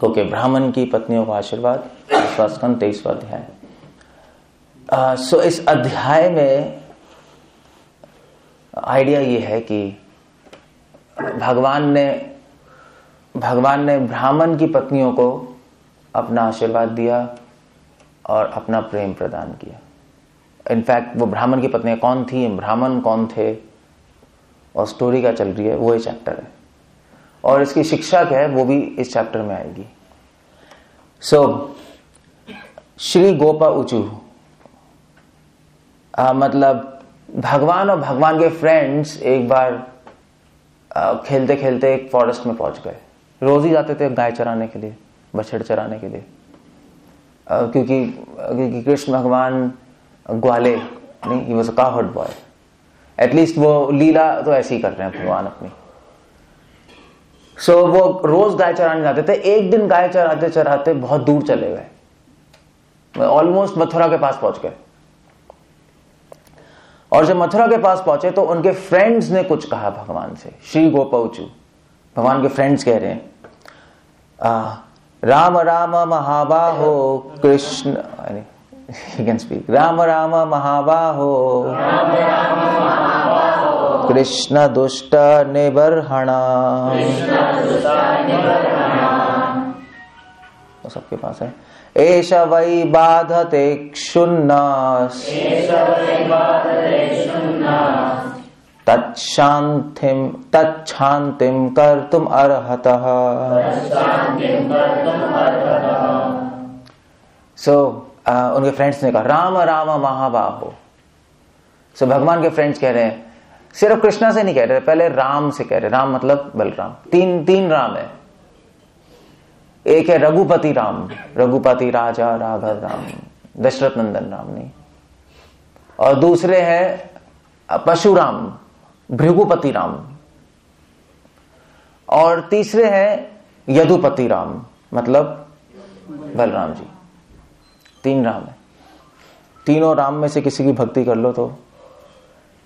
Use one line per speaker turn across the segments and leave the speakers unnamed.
Okay, ब्राह्मण की पत्नियों का आशीर्वाद, 8वां स्कंद 23वां अध्याय। सो इस अध्याय में आइडिया ये है कि भगवान ने ब्राह्मण की पत्नियों को अपना आशीर्वाद दिया और अपना प्रेम प्रदान किया। इनफैक्ट वो ब्राह्मण की पत्नियां कौन थी, ब्राह्मण कौन थे, और स्टोरी क्या चल रही है, वो ये चैप्टर है। और इसकी शिक्षा क्या है वो भी इस चैप्टर में आएगी। श्री गोपा ऊचू, मतलब भगवान और भगवान के फ्रेंड्स एक बार खेलते खेलते एक फॉरेस्ट में पहुंच गए। रोज ही जाते थे गाय चराने के लिए, बछड़ चराने के लिए, क्योंकि कृष्ण भगवान ग्वाले नहीं, he was a coward boy. At least वो लीला तो ऐसी ही कर रहे हैं भगवान अपनी। वो रोज गाय चराने जाते थे। एक दिन गाय चराते चराते बहुत दूर चले गए, ऑलमोस्ट मथुरा के पास पहुंच गए। और जब मथुरा के पास पहुंचे तो उनके फ्रेंड्स ने कुछ कहा भगवान से। श्री गोपौचू, भगवान के फ्रेंड्स कह रहे हैं, राम राम महाबाहो Krishna, you can speak, Ram Ram महाबाहो कृष्ण दुष्ट निबर्हणा। वो सबके पास है। एष वै बाधते क्षुन्नास् तच्छान्तिं कर्तुम् अर्हतः। उनके फ्रेंड्स ने कहा राम राम महाबाहो। भगवान के फ्रेंड्स कह रहे हैं, सिर्फ कृष्णा से नहीं कह रहे, पहले राम से कह रहे। राम मतलब बलराम। तीन राम है। एक है रघुपति राम, रघुपति राजा राघव राम, दशरथ नंदन राम नहीं। और दूसरे हैं परशुराम, भृगुपति राम। और तीसरे हैं यदुपति राम, मतलब बलराम जी। 3 राम है। तीनों राम में से किसी की भक्ति कर लो तो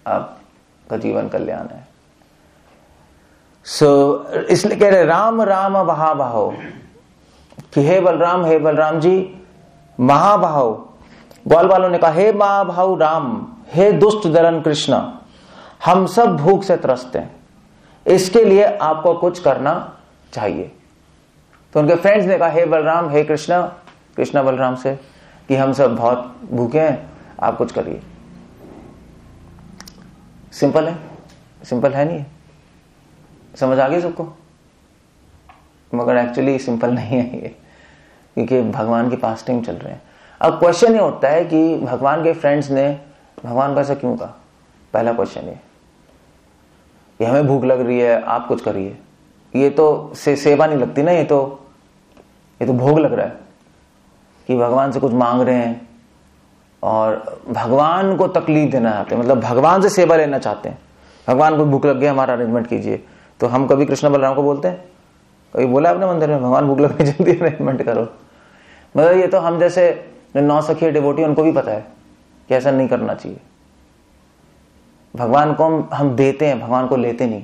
आपका जीवन कल्याण है। इसलिए कह रहे राम राम महाबाहो, कि हे बलराम जी महाबाहो। ग्वाल वालों ने कहा हे महाबाहु राम, हे दुष्ट दलन कृष्ण, हम सब भूख से त्रस्त हैं, इसके लिए आपको कुछ करना चाहिए। तो उनके फ्रेंड्स ने कहा हे बलराम, हे कृष्ण बलराम से कि हम सब बहुत भूखे हैं, आप कुछ करिए। सिंपल है नहीं है? समझ आ गई सबको? मगर एक्चुअली सिंपल नहीं है ये, क्योंकि भगवान के पास टाइम चल रहे हैं। अब क्वेश्चन ये उठता है कि भगवान के फ्रेंड्स ने भगवान को ऐसा क्यों कहा। पहला क्वेश्चन ये हमें भूख लग रही है, आप कुछ करिए। ये तो सेवा नहीं लगती ना, ये तो भोग लग रहा है कि भगवान से कुछ मांग रहे हैं और भगवान को तकलीफ देना चाहते हैं, मतलब भगवान से सेवा लेना चाहते हैं। भगवान को भूख लग गई, हमारा अरेंजमेंट कीजिए। तो हम कभी कृष्ण बलराम को बोलते हैं? कभी बोला अपने मंदिर में भगवान भूख लग गई जल्दी अरेंजमेंट करो? मतलब ये तो हम जैसे 9 सखी डिवोटी, उनको भी पता है कि ऐसा नहीं करना चाहिए। भगवान को हम देते हैं, भगवान को लेते नहीं।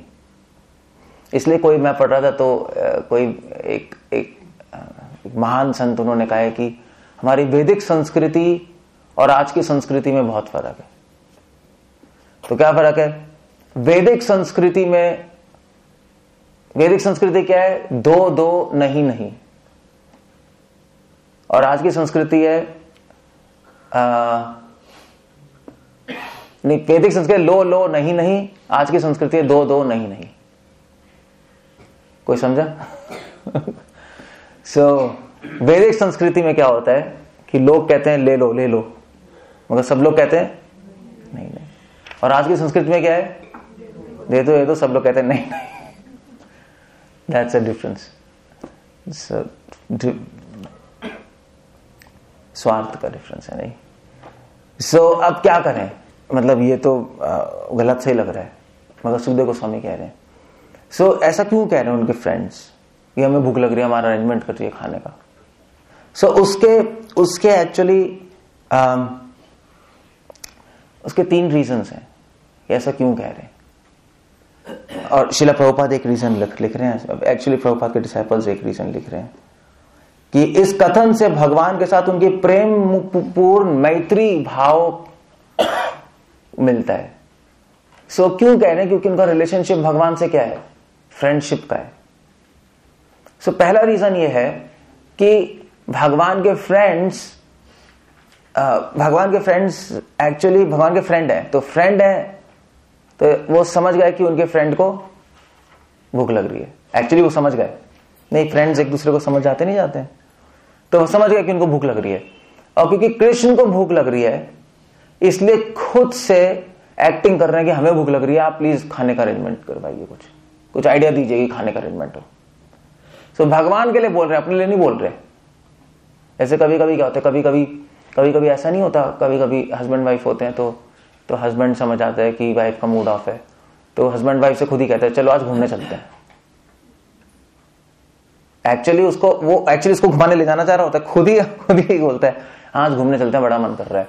इसलिए कोई, मैं पढ़ रहा था तो कोई एक महान संत, उन्होंने कहा है कि हमारी वैदिक संस्कृति और आज की संस्कृति में बहुत फर्क है। तो क्या फर्क है? वैदिक संस्कृति क्या है? दो नहीं। और आज की संस्कृति है नहीं, वैदिक संस्कृति लो नहीं। आज की संस्कृति है दो नहीं। कोई समझा? वैदिक संस्कृति में क्या होता है कि लोग कहते हैं ले लो, मगर सब लोग कहते हैं नहीं। और आज की संस्कृति में क्या है? दे दो, सब लोग कहते हैं नहीं। That's a difference. स्वार्थ का डिफरेंस है नहीं। अब क्या करें? मतलब ये तो गलत सही लग रहा है, मगर सुखदेव गोस्वामी कह रहे हैं। ऐसा क्यों कह रहे हैं उनके फ्रेंड्स? ये हमें भूख लग रही है, हमारा अरेंजमेंट कर रही है खाने का। उसके एक्चुअली उसके 3 रीजंस हैं, ऐसा क्यों कह रहे हैं। और शिला प्रभुपाद एक रीजन लिख रहे हैं। एक्चुअली प्रभुपाद के डिसाइपल्स एक रीजन लिख रहे हैं कि इस कथन से भगवान के साथ उनकी प्रेम पूर्ण मैत्री भाव मिलता है। सो क्यों कह रहे हैं? क्योंकि उनका रिलेशनशिप भगवान से क्या है? फ्रेंडशिप का है। सो पहला रीजन ये है कि भगवान के फ्रेंड्स एक्चुअली भगवान के फ्रेंड है, तो फ्रेंड है तो वो समझ गए कि उनके फ्रेंड को भूख लग रही है। एक्चुअली वो समझ गए, नहीं फ्रेंड्स एक दूसरे को समझ जाते नहीं जाते हैं, तो वो समझ गए कि उनको भूख लग रही है। और क्योंकि कृष्ण को भूख लग रही है इसलिए खुद से एक्टिंग कर रहे हैं कि हमें भूख लग रही है, आप प्लीज खाने का अरेंजमेंट करवाइए, कुछ आइडिया दीजिए कि खाने का अरेंजमेंट हो। सो भगवान के लिए बोल रहे हैं, अपने लिए नहीं बोल रहे। ऐसे कभी कभी क्या होता है, कभी कभी ऐसा नहीं होता, कभी कभी हस्बैंड वाइफ होते हैं तो हस्बैंड समझ आता है कि वाइफ का मूड ऑफ है, तो हस्बैंड वाइफ से खुद ही कहते हैं चलो आज घूमने चलते हैं। एक्चुअली उसको घुमाने ले जाना चाह रहा होता है, खुद ही बोलता है आज घूमने चलते हैं, बड़ा मन कर रहा है।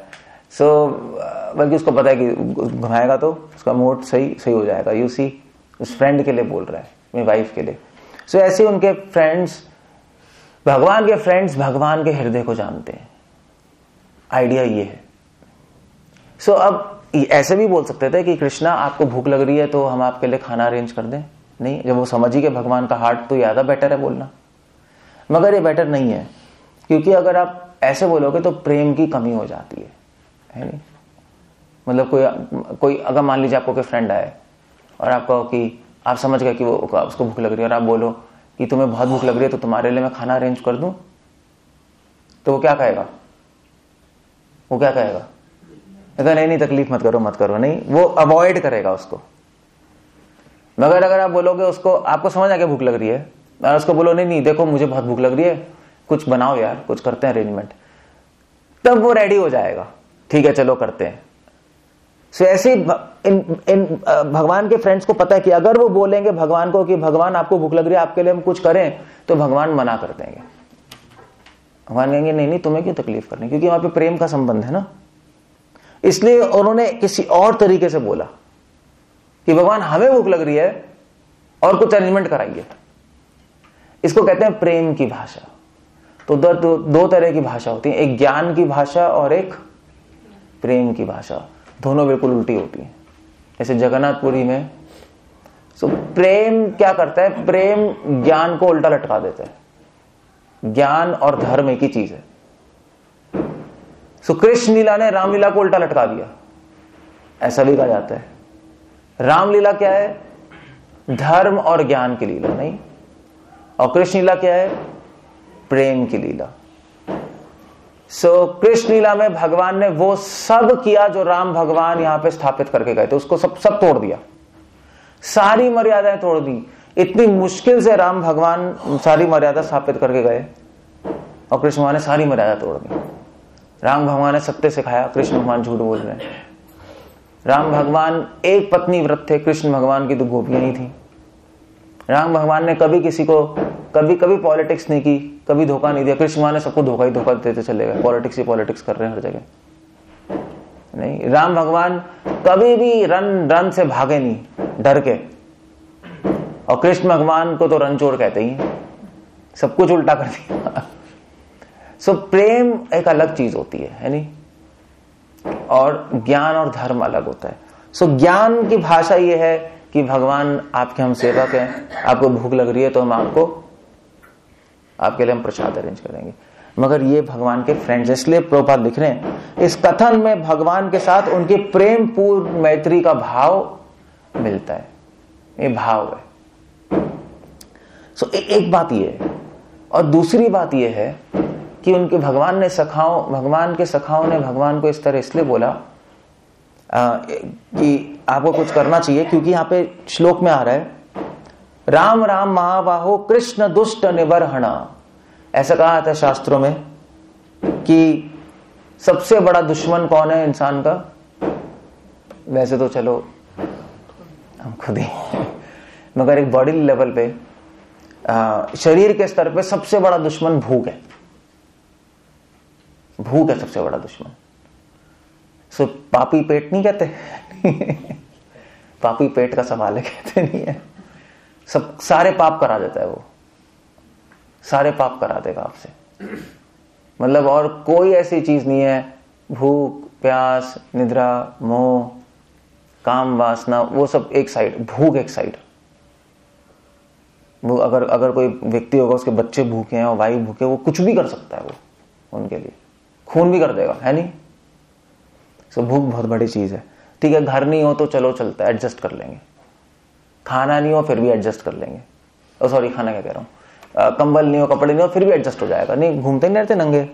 बल्कि उसको पता है कि घुमाएगा तो उसका मूड सही हो जाएगा। यू सी, उस फ्रेंड के लिए बोल रहा है, मेरी वाइफ के लिए। सो ऐसे उनके फ्रेंड्स, भगवान के फ्रेंड्स भगवान के हृदय को जानते हैं। आइडिया ये है। सो अब ऐसे भी बोल सकते थे कि कृष्णा आपको भूख लग रही है तो हम आपके लिए खाना अरेंज कर दें। नहीं, जब वो समझ ही के भगवान का हार्ट, तो ज्यादा बेटर है बोलना। मगर ये बेटर नहीं है, क्योंकि अगर आप ऐसे बोलोगे तो प्रेम की कमी हो जाती है नहीं? मतलब कोई अगर मान लीजिए आपको कोई फ्रेंड आए और आप कहो कि आप समझ गए कि वो उसको भूख लग रही है, और आप बोलो कि तुम्हें बहुत भूख लग रही है तो तुम्हारे लिए मैं खाना अरेंज कर दूं, तो वो क्या कहेगा? नहीं तकलीफ मत करो, नहीं, वो अवॉइड करेगा उसको। मगर अगर आप बोलोगे उसको, आपको समझ आ गया भूख लग रही है, और उसको बोलो नहीं देखो मुझे बहुत भूख लग रही है, कुछ बनाओ यार, कुछ करते हैं अरेंजमेंट, तब वो रेडी हो जाएगा, ठीक है चलो करते हैं। सो ऐसे इन भगवान के फ्रेंड्स को पता है कि अगर वो बोलेंगे भगवान को कि भगवान आपको भूख लग रही है, आपके लिए हम कुछ करें, तो भगवान मना कर देंगे। भगवान कहेंगे नहीं तुम्हें क्यों तकलीफ करनी, क्योंकि वहां पे प्रेम का संबंध है ना। इसलिए उन्होंने किसी और तरीके से बोला कि भगवान हमें भूख लग रही है और कुछ अरेंजमेंट कराइए। इसको कहते हैं प्रेम की भाषा। तो दो तरह की भाषा होती है, एक ज्ञान की भाषा और एक प्रेम की भाषा। दोनों बिल्कुल उल्टी होती है। जैसे जगन्नाथपुरी में प्रेम क्या करता है? प्रेम ज्ञान को उल्टा लटका देता है। ज्ञान और धर्म एक ही चीज है। कृष्ण लीला ने रामलीला को उल्टा लटका दिया, ऐसा भी कहा जाता है। रामलीला क्या है? धर्म और ज्ञान की लीला, नहीं। और कृष्ण लीला क्या है? प्रेम की लीला। कृष्ण लीला में भगवान ने वो सब किया जो राम भगवान यहां पे स्थापित करके गए थे, उसको सब तोड़ दिया, सारी मर्यादाएं तोड़ दी। इतनी मुश्किल से राम भगवान सारी मर्यादा स्थापित करके गए और कृष्ण भगवान ने सारी मर्यादा तोड़ दी। राम भगवान ने सत्य सिखाया, कृष्ण भगवान झूठ बोल रहे हैं। राम भगवान एक पत्नी व्रत थे, कृष्ण भगवान की तो गोपियां ही थी। राम भगवान ने कभी किसी को कभी पॉलिटिक्स नहीं की, कभी धोखा नहीं दिया। कृष्ण भगवान ने सबको धोखा देते चले गए, पॉलिटिक्स ही पॉलिटिक्स कर रहे हैं हर जगह। नहीं, राम भगवान कभी भी रन से भागे नहीं डर के। और कृष्ण भगवान को तो रन चोर कहते ही, सब कुछ उल्टा कर दिया। प्रेम एक अलग चीज होती है नहीं, और ज्ञान और धर्म अलग होता है। ज्ञान की भाषा ये है कि भगवान आपके हम सेवक हैं, आपको भूख लग रही है तो हम आपके लिए हम प्रसाद अरेंज करेंगे। मगर ये भगवान के फ्रेंड्स, इसलिए प्रभुपाद लिख रहे हैं इस कथन में भगवान के साथ उनकी प्रेम पूर्ण मैत्री का भाव मिलता है, ये भाव है। एक बात ये है, और दूसरी बात ये है कि उनके भगवान के सखाओं ने भगवान को इस तरह इसलिए बोला कि आपको कुछ करना चाहिए, क्योंकि यहां पे श्लोक में आ रहा है राम राम महाबाहो कृष्ण दुष्ट निबर्हण। ऐसा कहा था शास्त्रों में कि सबसे बड़ा दुश्मन कौन है इंसान का? वैसे तो चलो हम खुद ही, मगर एक बॉडी लेवल पे, शरीर के स्तर पे सबसे बड़ा दुश्मन भूख है। भूख है सबसे बड़ा दुश्मन। पापी पेट नहीं कहते पापी पेट का सवाल है, कहते नहीं है। सारे पाप करा देता है वो, सारे पाप करा देगा आपसे। मतलब और कोई ऐसी चीज नहीं है, भूख, प्यास, निद्रा, मोह, काम, वासना, वो सब एक साइड, भूख एक साइड। वो अगर कोई व्यक्ति होगा, उसके बच्चे भूखे हैं और वाइफ भूखे, वो कुछ भी कर सकता है, वो उनके लिए खून भी कर देगा, है नहीं? सो भूख बहुत बड़ी चीज है। ठीक है, घर नहीं हो तो चलो चलता है, एडजस्ट कर लेंगे। खाना नहीं हो फिर भी एडजस्ट कर लेंगे। सॉरी, खाना क्या कह रहा हूं, कंबल नहीं हो, कपड़े नहीं हो, फिर भी एडजस्ट हो जाएगा। नहीं, घूमते नहीं रहते नंगे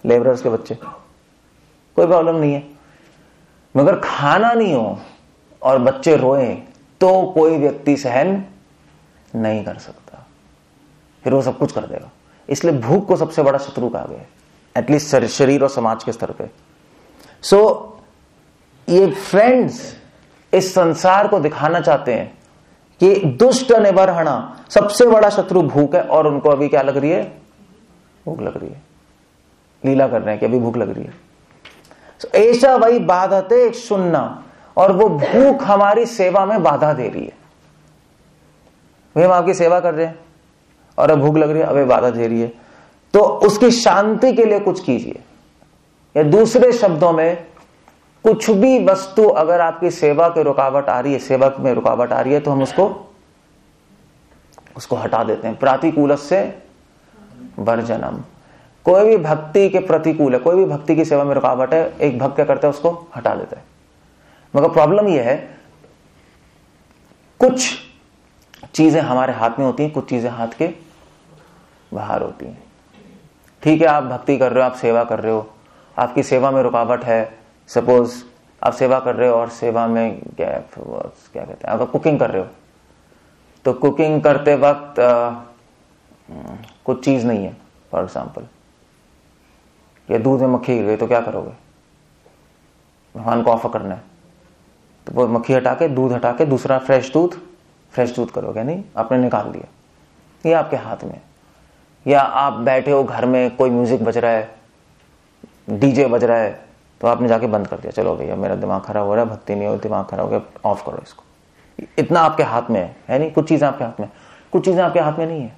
लेबरर्स के बच्चे, कोई प्रॉब्लम नहीं है। मगर खाना नहीं हो और बच्चे रोए तो कोई व्यक्ति सहन नहीं कर सकता, फिर वो सब कुछ कर देगा। इसलिए भूख को सबसे बड़ा शत्रु कहा गया है, एटलीस्ट शरीर और समाज के स्तर पे। सो ये फ्रेंड्स इस संसार को दिखाना चाहते हैं कि दुष्ट निबर्हणा, सबसे बड़ा शत्रु भूख है, और उनको अभी क्या लग रही है? भूख लग रही है। लीला कर रहे हैं कि अभी भूख लग रही है। ऐसा वही बाधते सुनना, और वो भूख हमारी सेवा में बाधा दे रही है। भाई हम आपकी सेवा कर रहे हैं और अब भूख लग रही है, अब बाधा दे रही है, तो उसकी शांति के लिए कुछ कीजिए। या दूसरे शब्दों में, कुछ भी वस्तु अगर आपकी सेवा की रुकावट आ रही है, सेवा में रुकावट आ रही है, तो हम उसको हटा देते हैं। प्रातिकूलस्य वर्जनम। कोई भी भक्ति के प्रतिकूल है, कोई भी भक्ति की सेवा में रुकावट है, एक भक्त क्या करता है? उसको हटा देता है। मगर प्रॉब्लम यह है, कुछ चीजें हमारे हाथ में होती हैं, कुछ चीजें हाथ के बाहर होती हैं। ठीक है, आप भक्ति कर रहे हो, आप सेवा कर रहे हो, आपकी सेवा में रुकावट है। सपोज आप सेवा कर रहे हो और सेवा में क्या कहते हैं, अगर कुकिंग कर रहे हो तो कुकिंग करते वक्त कुछ चीज नहीं है, फॉर एग्जाम्पल, या दूध में मक्खी गिर गई, तो क्या करोगे? भगवान को ऑफर करना है, तो वो मक्खी हटा के, दूध हटा के, दूसरा फ्रेश दूध करोगे? नहीं, आपने निकाल दिया। ये आपके हाथ में। या आप बैठे हो घर में, कोई म्यूजिक बज रहा है, डीजे बज रहा है, तो आपने जाके बंद कर दिया, चलो भैया मेरा दिमाग खराब हो रहा है, भक्ति नहीं हो, दिमाग खराब हो गया, ऑफ करो इसको। इतना आपके हाथ में है नहीं? कुछ चीजें आपके हाथ में, कुछ चीजें आपके हाथ में नहीं है।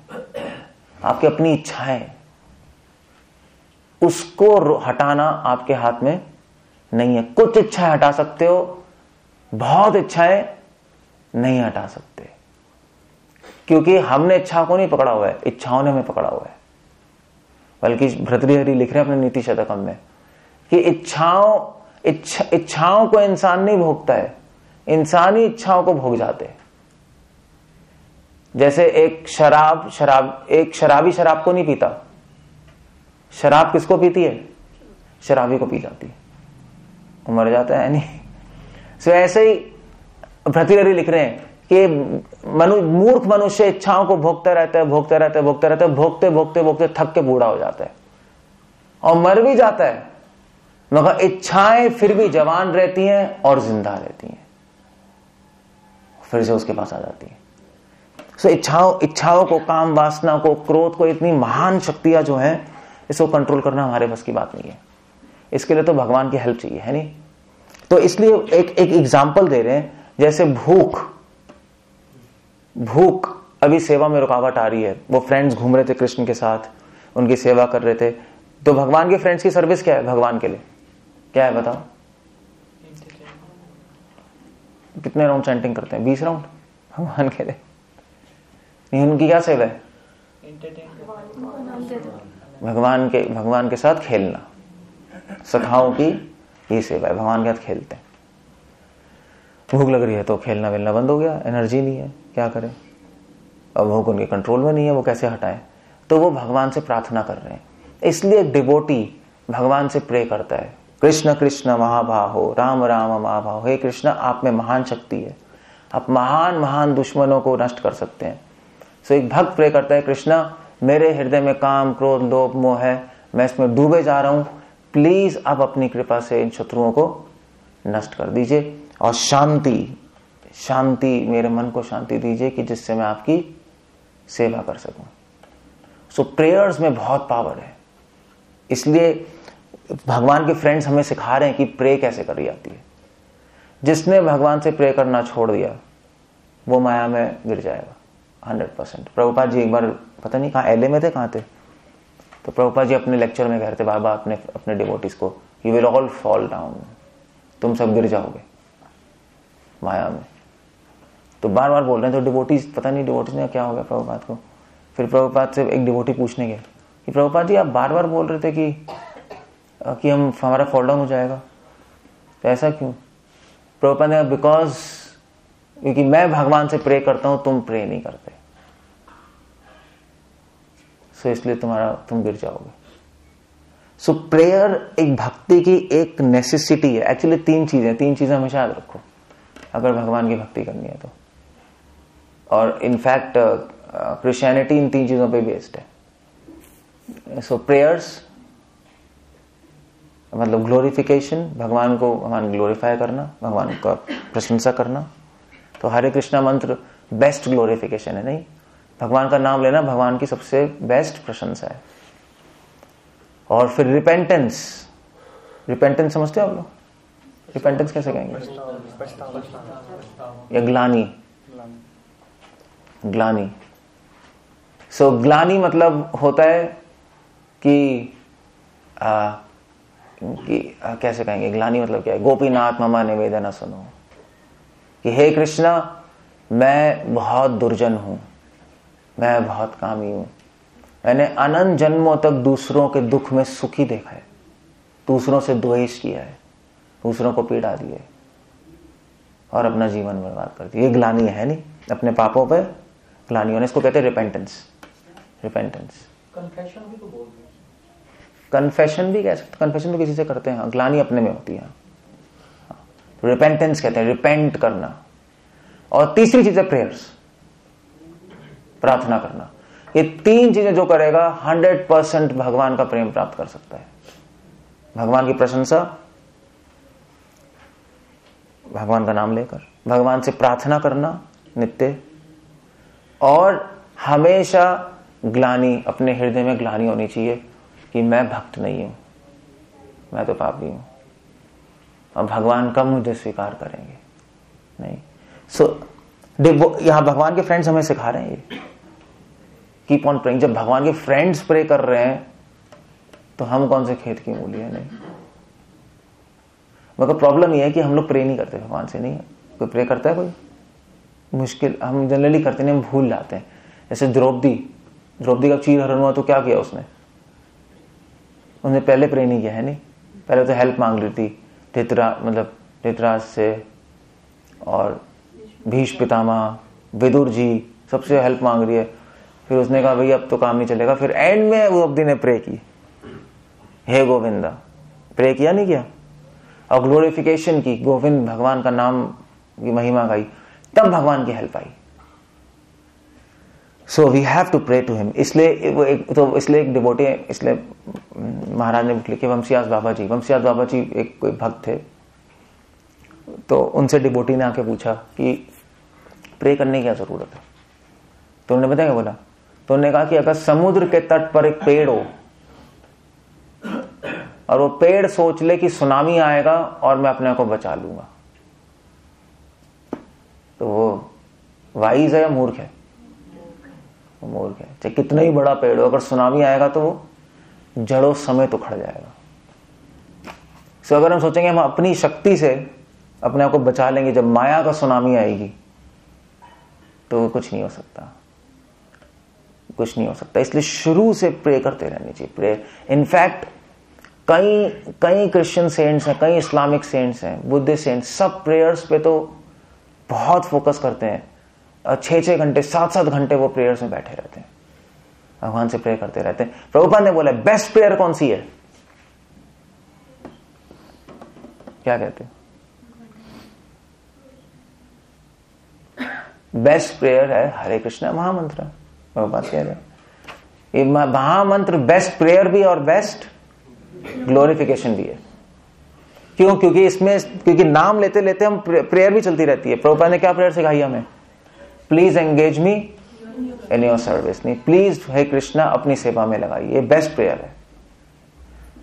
आपकी अपनी इच्छाएं, उसको हटाना आपके हाथ में नहीं है। कुछ इच्छाएं हटा सकते हो, बहुत इच्छाएं नहीं हटा सकते, क्योंकि हमने इच्छा को नहीं पकड़ा हुआ है, इच्छाओं ने हमें पकड़ा हुआ है। बल्कि भर्तृहरि लिख रहे हैं अपने नीति शतकम में कि इच्छाओं को इंसान नहीं भोगता है, इंसान ही इच्छाओं को भोग जाते हैं। जैसे एक शराबी शराब को नहीं पीता, शराब किसको पीती है? शराबी को पी जाती है, वो मर जाता है नहीं। सो ऐसे ही भर्तृहरि लिख रहे हैं कि मूर्ख मनुष्य इच्छाओं को भोगता रहता है, भोगते भोगते थक के बूढ़ा हो जाता है और मर भी जाता है, मगर इच्छाएं फिर भी जवान रहती हैं और जिंदा रहती हैं, फिर से उसके पास आ जाती है। सो इच्छाओं को, काम वासना को, क्रोध को, इतनी महान शक्तियां जो हैं, इसको कंट्रोल करना हमारे बस की बात नहीं है। इसके लिए तो भगवान की हेल्प चाहिए, है नहीं? तो इसलिए एक एग्जाम्पल दे रहे हैं, जैसे भूख अभी सेवा में रुकावट आ रही है। वो फ्रेंड्स घूम रहे थे कृष्ण के साथ, उनकी सेवा कर रहे थे, तो भगवान के फ्रेंड्स की सर्विस क्या है? भगवान के लिए क्या है बताओ? कितने राउंड चैंटिंग करते हैं? 20 राउंड भगवान के लिए। नहीं, उनकी क्या सेवा है? भगवान के साथ खेलना, सखाओं की ये सेवा है, भगवान के साथ खेलते हैं। भूख लग रही है तो खेलना वेलना बंद हो गया, एनर्जी नहीं है, क्या करें? अब भूख उनके कंट्रोल में नहीं है, वो कैसे हटाएं? तो वो भगवान से प्रार्थना कर रहे हैं। इसलिए डिवोटी भगवान से प्रे करता है, कृष्ण कृष्ण महाबाहो, राम राम महाबाहो, हे कृष्ण आप में महान शक्ति है, आप महान दुश्मनों को नष्ट कर सकते हैं। सो एक भक्त प्रे करता है, कृष्ण मेरे हृदय में काम, क्रोध, लोभ, मोह है, मैं इसमें डूबे जा रहा हूं, प्लीज आप अपनी कृपा से इन शत्रुओं को नष्ट कर दीजिए और शांति मेरे मन को शांति दीजिए कि जिससे मैं आपकी सेवा कर सकूं। सो प्रेयर्स में बहुत पावर है। इसलिए भगवान के फ्रेंड्स हमें सिखा रहे हैं कि प्रे कैसे करी जाती है। जिसने भगवान से प्रे करना छोड़ दिया वो माया में गिर जाएगा 100%। प्रभुपाद जी एक बार पता नहीं कहाँ एलए में थे, कहाँ थे, तो प्रभुपाद जी अपने लेक्चर में कह रहे थे बाबा अपने डिवोटीज को, you will all fall down, तुम सब गिर जाओगे माया में। तो बार बार बोल रहे हैं। तो डिवोटीज, पता नहीं डिवोटीज ने क्या हो गया प्रभुपाद को। फिर प्रभुपाद से एक डिवोटी पूछने गए कि प्रभुपाद जी आप बार बार बोल रहे थे कि हमारा फॉल डाउन हो जाएगा, तो ऐसा क्यों? प्रभुपाद ने, बिकॉज क्योंकि मैं भगवान से प्रे करता हूं, तुम प्रे नहीं करते, सो इसलिए तुम गिर जाओगे। सो प्रेयर एक भक्ति की एक नेसेसिटी है। एक्चुअली तीन चीजें हमेशा याद रखो अगर भगवान की भक्ति करनी है तो। और इनफैक्ट क्रिश्चियनिटी इन तीन चीजों पे बेस्ड है। सो प्रेयर्स मतलब ग्लोरिफिकेशन, भगवान ग्लोरीफाई करना, भगवान का प्रशंसा करना। तो हरे कृष्णा मंत्र बेस्ट ग्लोरिफिकेशन है, नहीं? भगवान का नाम लेना भगवान की सबसे बेस्ट प्रशंसा है। और फिर रिपेंटेंस समझते हो आप लोग? रिपेंटेंस कैसे कहेंगे? या ग्लानी। सो ग्लानी मतलब होता है कि कैसे कहेंगे ग्लानी मतलब क्या है? गोपीनाथ ममा निवेदन सुनो, कि हे कृष्णा मैं बहुत दुर्जन हूं, मैं बहुत कामी हूं, मैंने अनंत जन्मों तक दूसरों के दुख में सुखी देखा है, दूसरों से द्वेष किया है, दूसरों को पीड़ा दी है और अपना जीवन बर्बाद कर दिया। ये ग्लानी है नहीं, अपने पापों पे ग्लानी होने, इसको कहते हैं रिपेंटेंस। कन्फेशन भी तो बोल रहे हैं। कन्फेशन भी कह सकते, कन्फेशन तो किसी से करते हैं, ग्लानी अपने में होती है। रिपेंटेंस कहते हैं रिपेंट करना। और तीसरी चीज है प्रेयर्स, प्रार्थना करना। ये तीन चीजें जो करेगा 100% भगवान का प्रेम प्राप्त कर सकता है। भगवान की प्रशंसा, भगवान का नाम लेकर, भगवान से प्रार्थना करना नित्य, और हमेशा ग्लानी, अपने हृदय में ग्लानी होनी चाहिए कि मैं भक्त नहीं हूं, मैं तो पापी हूं और भगवान कब मुझे स्वीकार करेंगे? नहीं। यहां भगवान के फ्रेंड्स हमें सिखा रहे हैं ये, कीप ऑन प्रेइंग। जब भगवान के फ्रेंड्स प्रे कर रहे हैं तो हम कौन से खेत की मूली है? नहीं। मगर प्रॉब्लम यह है कि हम लोग प्रे नहीं करते भगवान से। नहीं, कोई प्रे करता है? कोई मुश्किल, हम जनरली करते नहीं, हम भूल जाते हैं। जैसे द्रौपदी का चीर हरण हुआ तो क्या किया उसने पहले प्रे नहीं किया है? नहीं, पहले तो हेल्प मांग ली थी धृतराज से और भीष्म पितामह, विदुर जी, सबसे हेल्प मांग रही है। फिर उसने कहा भैया अब तो काम नहीं चलेगा। फिर एंड में वो द्रौपदी ने प्रे की, हे गोविंदा। प्रे किया नहीं किया? और ग्लोरिफिकेशन की, गोविंद भगवान का नाम की महिमा गाई, तब भगवान की हेल्प आई। So we have to pray to him. इसलिए एक डिवोटी, इसलिए महाराज ने लिखे वंशीदास बाबा जी एक कोई भक्त थे, तो उनसे डिवोटी ने आके पूछा कि प्रे करने की क्या जरूरत है? तो उन्होंने बताया, बोला तो उन्होंने कहा कि अगर समुद्र के तट पर एक पेड़ हो और वो पेड़ सोच ले कि सुनामी आएगा और मैं अपने को बचा लूंगा, तो वो वाइज है या मूर्ख है? वो मूर्ख है। चाहे कितना ही बड़ा पेड़ हो, अगर सुनामी आएगा तो वो जड़ों समेत उखड़ जाएगा। सो अगर हम सोचेंगे हम अपनी शक्ति से अपने आप को बचा लेंगे, जब माया का सुनामी आएगी तो कुछ नहीं हो सकता, कुछ नहीं हो सकता। इसलिए शुरू से प्रे करते रहनी चाहिए। प्रे, इनफैक्ट कई क्रिश्चियन सेंट्स हैं, कई इस्लामिक सेंट्स हैं, बुद्धिस्ट सेंट्स, सब प्रेयर्स पे तो बहुत फोकस करते हैं। 6-6 घंटे 7-7 घंटे वो प्रेयर्स में बैठे रहते हैं, भगवान से प्रे करते रहते हैं। प्रभुपाद ने बोला बेस्ट प्रेयर कौन सी है? क्या कहते हैं? बेस्ट प्रेयर है हरे कृष्णा महामंत्र। प्रभुपाद कह रहे हैं ये महामंत्र बेस्ट प्रेयर भी और बेस्ट ग्लोरिफिकेशन भी है। क्यों? क्योंकि नाम लेते लेते हम प्रेयर भी चलती रहती है। प्रभुपाद ने क्या प्रेयर सिखाई हमें? Please engage me in your service. नहीं, प्लीज हे कृष्णा अपनी सेवा में लगाइए। ये बेस्ट प्रेयर है।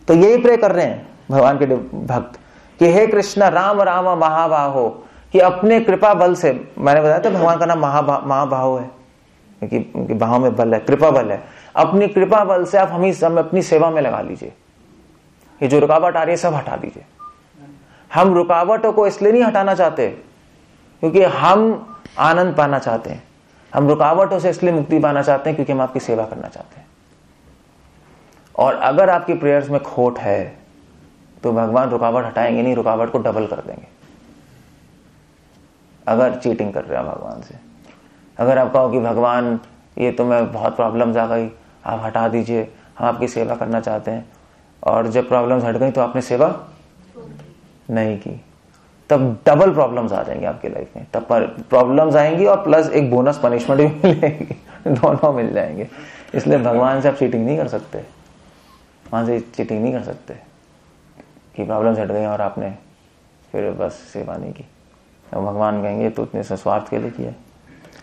तो यही प्रे कर रहे हैं भगवान के भक्त कि हे कृष्णा राम राम महाबाहो, कि अपने कृपा बल से, मैंने बताया था भगवान का नाम महाबाहो है क्योंकि बाहों में बल है, कृपा बल है। अपनी कृपा बल से आप हम अपनी सेवा में लगा लीजिए। ये जो रुकावट आ रही है सब हटा दीजिए। हम रुकावटों को इसलिए नहीं हटाना चाहते क्योंकि हम आनंद पाना चाहते हैं, हम रुकावटों से इसलिए मुक्ति पाना चाहते हैं क्योंकि हम आपकी सेवा करना चाहते हैं। और अगर आपकी प्रेयर्स में खोट है तो भगवान रुकावट हटाएंगे नहीं, रुकावट को डबल कर देंगे। अगर चीटिंग कर रहे हैं भगवान से, अगर आप कहो कि भगवान ये तो मैं बहुत प्रॉब्लम्स आ गई, आप हटा दीजिए, हम आपकी सेवा करना चाहते हैं, और जब प्रॉब्लम्स हट गई तो आपने सेवा नहीं की, तब डबल प्रॉब्लम्स आ जाएंगे आपकी लाइफ में। तब प्रॉब्लम्स आएंगी और प्लस एक बोनस पनिशमेंट भी मिलेगी, दोनों मिल जाएंगे। इसलिए भगवान से आप चीटिंग नहीं कर सकते, वहां से चीटिंग नहीं कर सकते कि प्रॉब्लम्स हट गई और आपने फिर बस सेवा नहीं की। तो भगवान कहेंगे तो इतने स्वार्थ के लिए किया।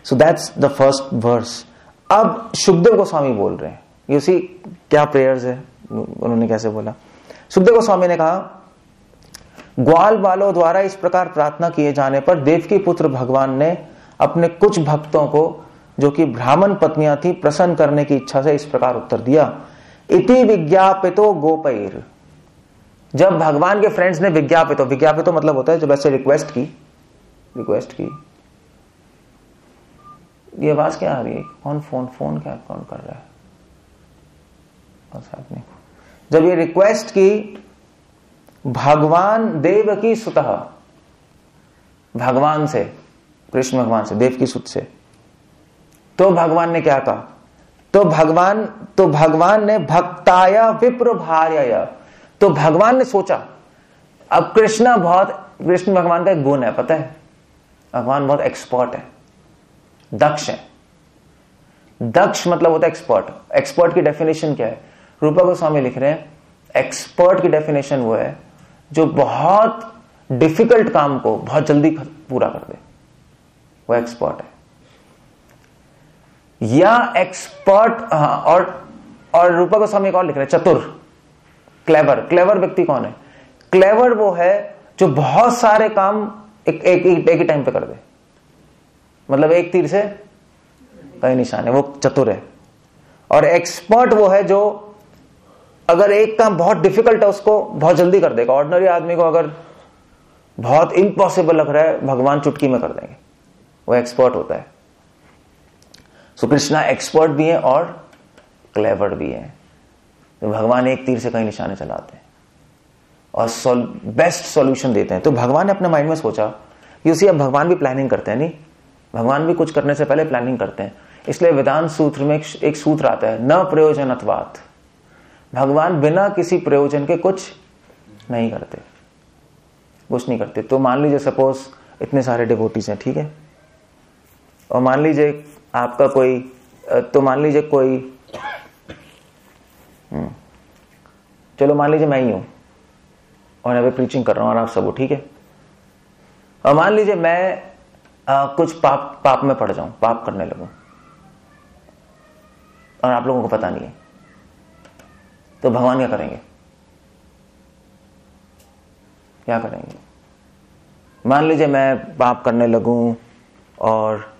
So that's the first verse. अब सुखदेव गोस्वामी बोल रहे हैं, ये उसी क्या प्रेयर्स है, उन्होंने कैसे बोला। सुखदेव गोस्वामी ने कहा, ग्वाल बालों द्वारा इस प्रकार प्रार्थना किए जाने पर देवकी पुत्र भगवान ने अपने कुछ भक्तों को, जो कि ब्राह्मण पत्नियां थी, प्रसन्न करने की इच्छा से इस प्रकार उत्तर दिया, इति विज्ञापितो गोपैर। जब भगवान के फ्रेंड्स ने विज्ञापितो मतलब होता है जब ऐसे रिक्वेस्ट की। ये आवाज क्या आ रही है? कौन फोन क्या कौन कर रहा है? जब ये रिक्वेस्ट की भगवान देवकी सुतः, भगवान से, कृष्ण भगवान से, देवकी सुत से, तो भगवान ने क्या कहा? तो भगवान ने भक्ताय विप्र भार्याय, तो भगवान ने सोचा, अब कृष्ण भगवान का एक गुण है, पता है, भगवान बहुत एक्सपर्ट है, दक्ष है। दक्ष मतलब होता है एक्सपर्ट। एक्सपर्ट की डेफिनेशन क्या है? रूपा गोस्वामी लिख रहे हैं, एक्सपर्ट की डेफिनेशन वो है जो बहुत डिफिकल्ट काम को बहुत जल्दी पूरा कर दे, वो एक्सपर्ट है। या एक्सपर्ट, और रूपा गोस्वामी एक और लिख रहे हैं, चतुर, क्लेवर व्यक्ति कौन है? क्लेवर वो है जो बहुत सारे काम एक ही टाइम पे कर दे, मतलब एक तीर से कई निशान है, वो चतुर है। और एक्सपर्ट वो है जो अगर एक काम बहुत डिफिकल्ट है उसको बहुत जल्दी कर देगा। ऑर्डिनरी आदमी को अगर बहुत इम्पॉसिबल लग रहा है, भगवान चुटकी में कर देंगे, वो एक्सपर्ट होता है। सो कृष्णा एक्सपर्ट भी है और क्लेवर भी है, तो भगवान एक तीर से कई निशाने चलाते हैं और बेस्ट सॉल्यूशन देते हैं। तो भगवान ने अपने माइंड में सोचा कि उसी, अब भगवान भी प्लानिंग करते हैं, नहीं, भगवान भी कुछ करने से पहले प्लानिंग करते हैं। इसलिए वेदांत सूत्र में एक सूत्र आता है, न प्रयोजनत्वात्, भगवान बिना किसी प्रयोजन के कुछ नहीं करते, कुछ नहीं करते। तो मान लीजिए सपोज इतने सारे डिवोटीज हैं, ठीक है, और मान लीजिए आपका कोई, तो मान लीजिए कोई, चलो मान लीजिए मैं ही हूं और यहाँ पे प्रीचिंग कर रहा हूं और आप सब हो, ठीक है, और मान लीजिए मैं कुछ पाप में पड़ जाऊं, पाप करने लगूं और आप लोगों को पता नहीं है, तो भगवान क्या करेंगे? क्या करेंगे? मान लीजिए मैं पाप करने लगूं और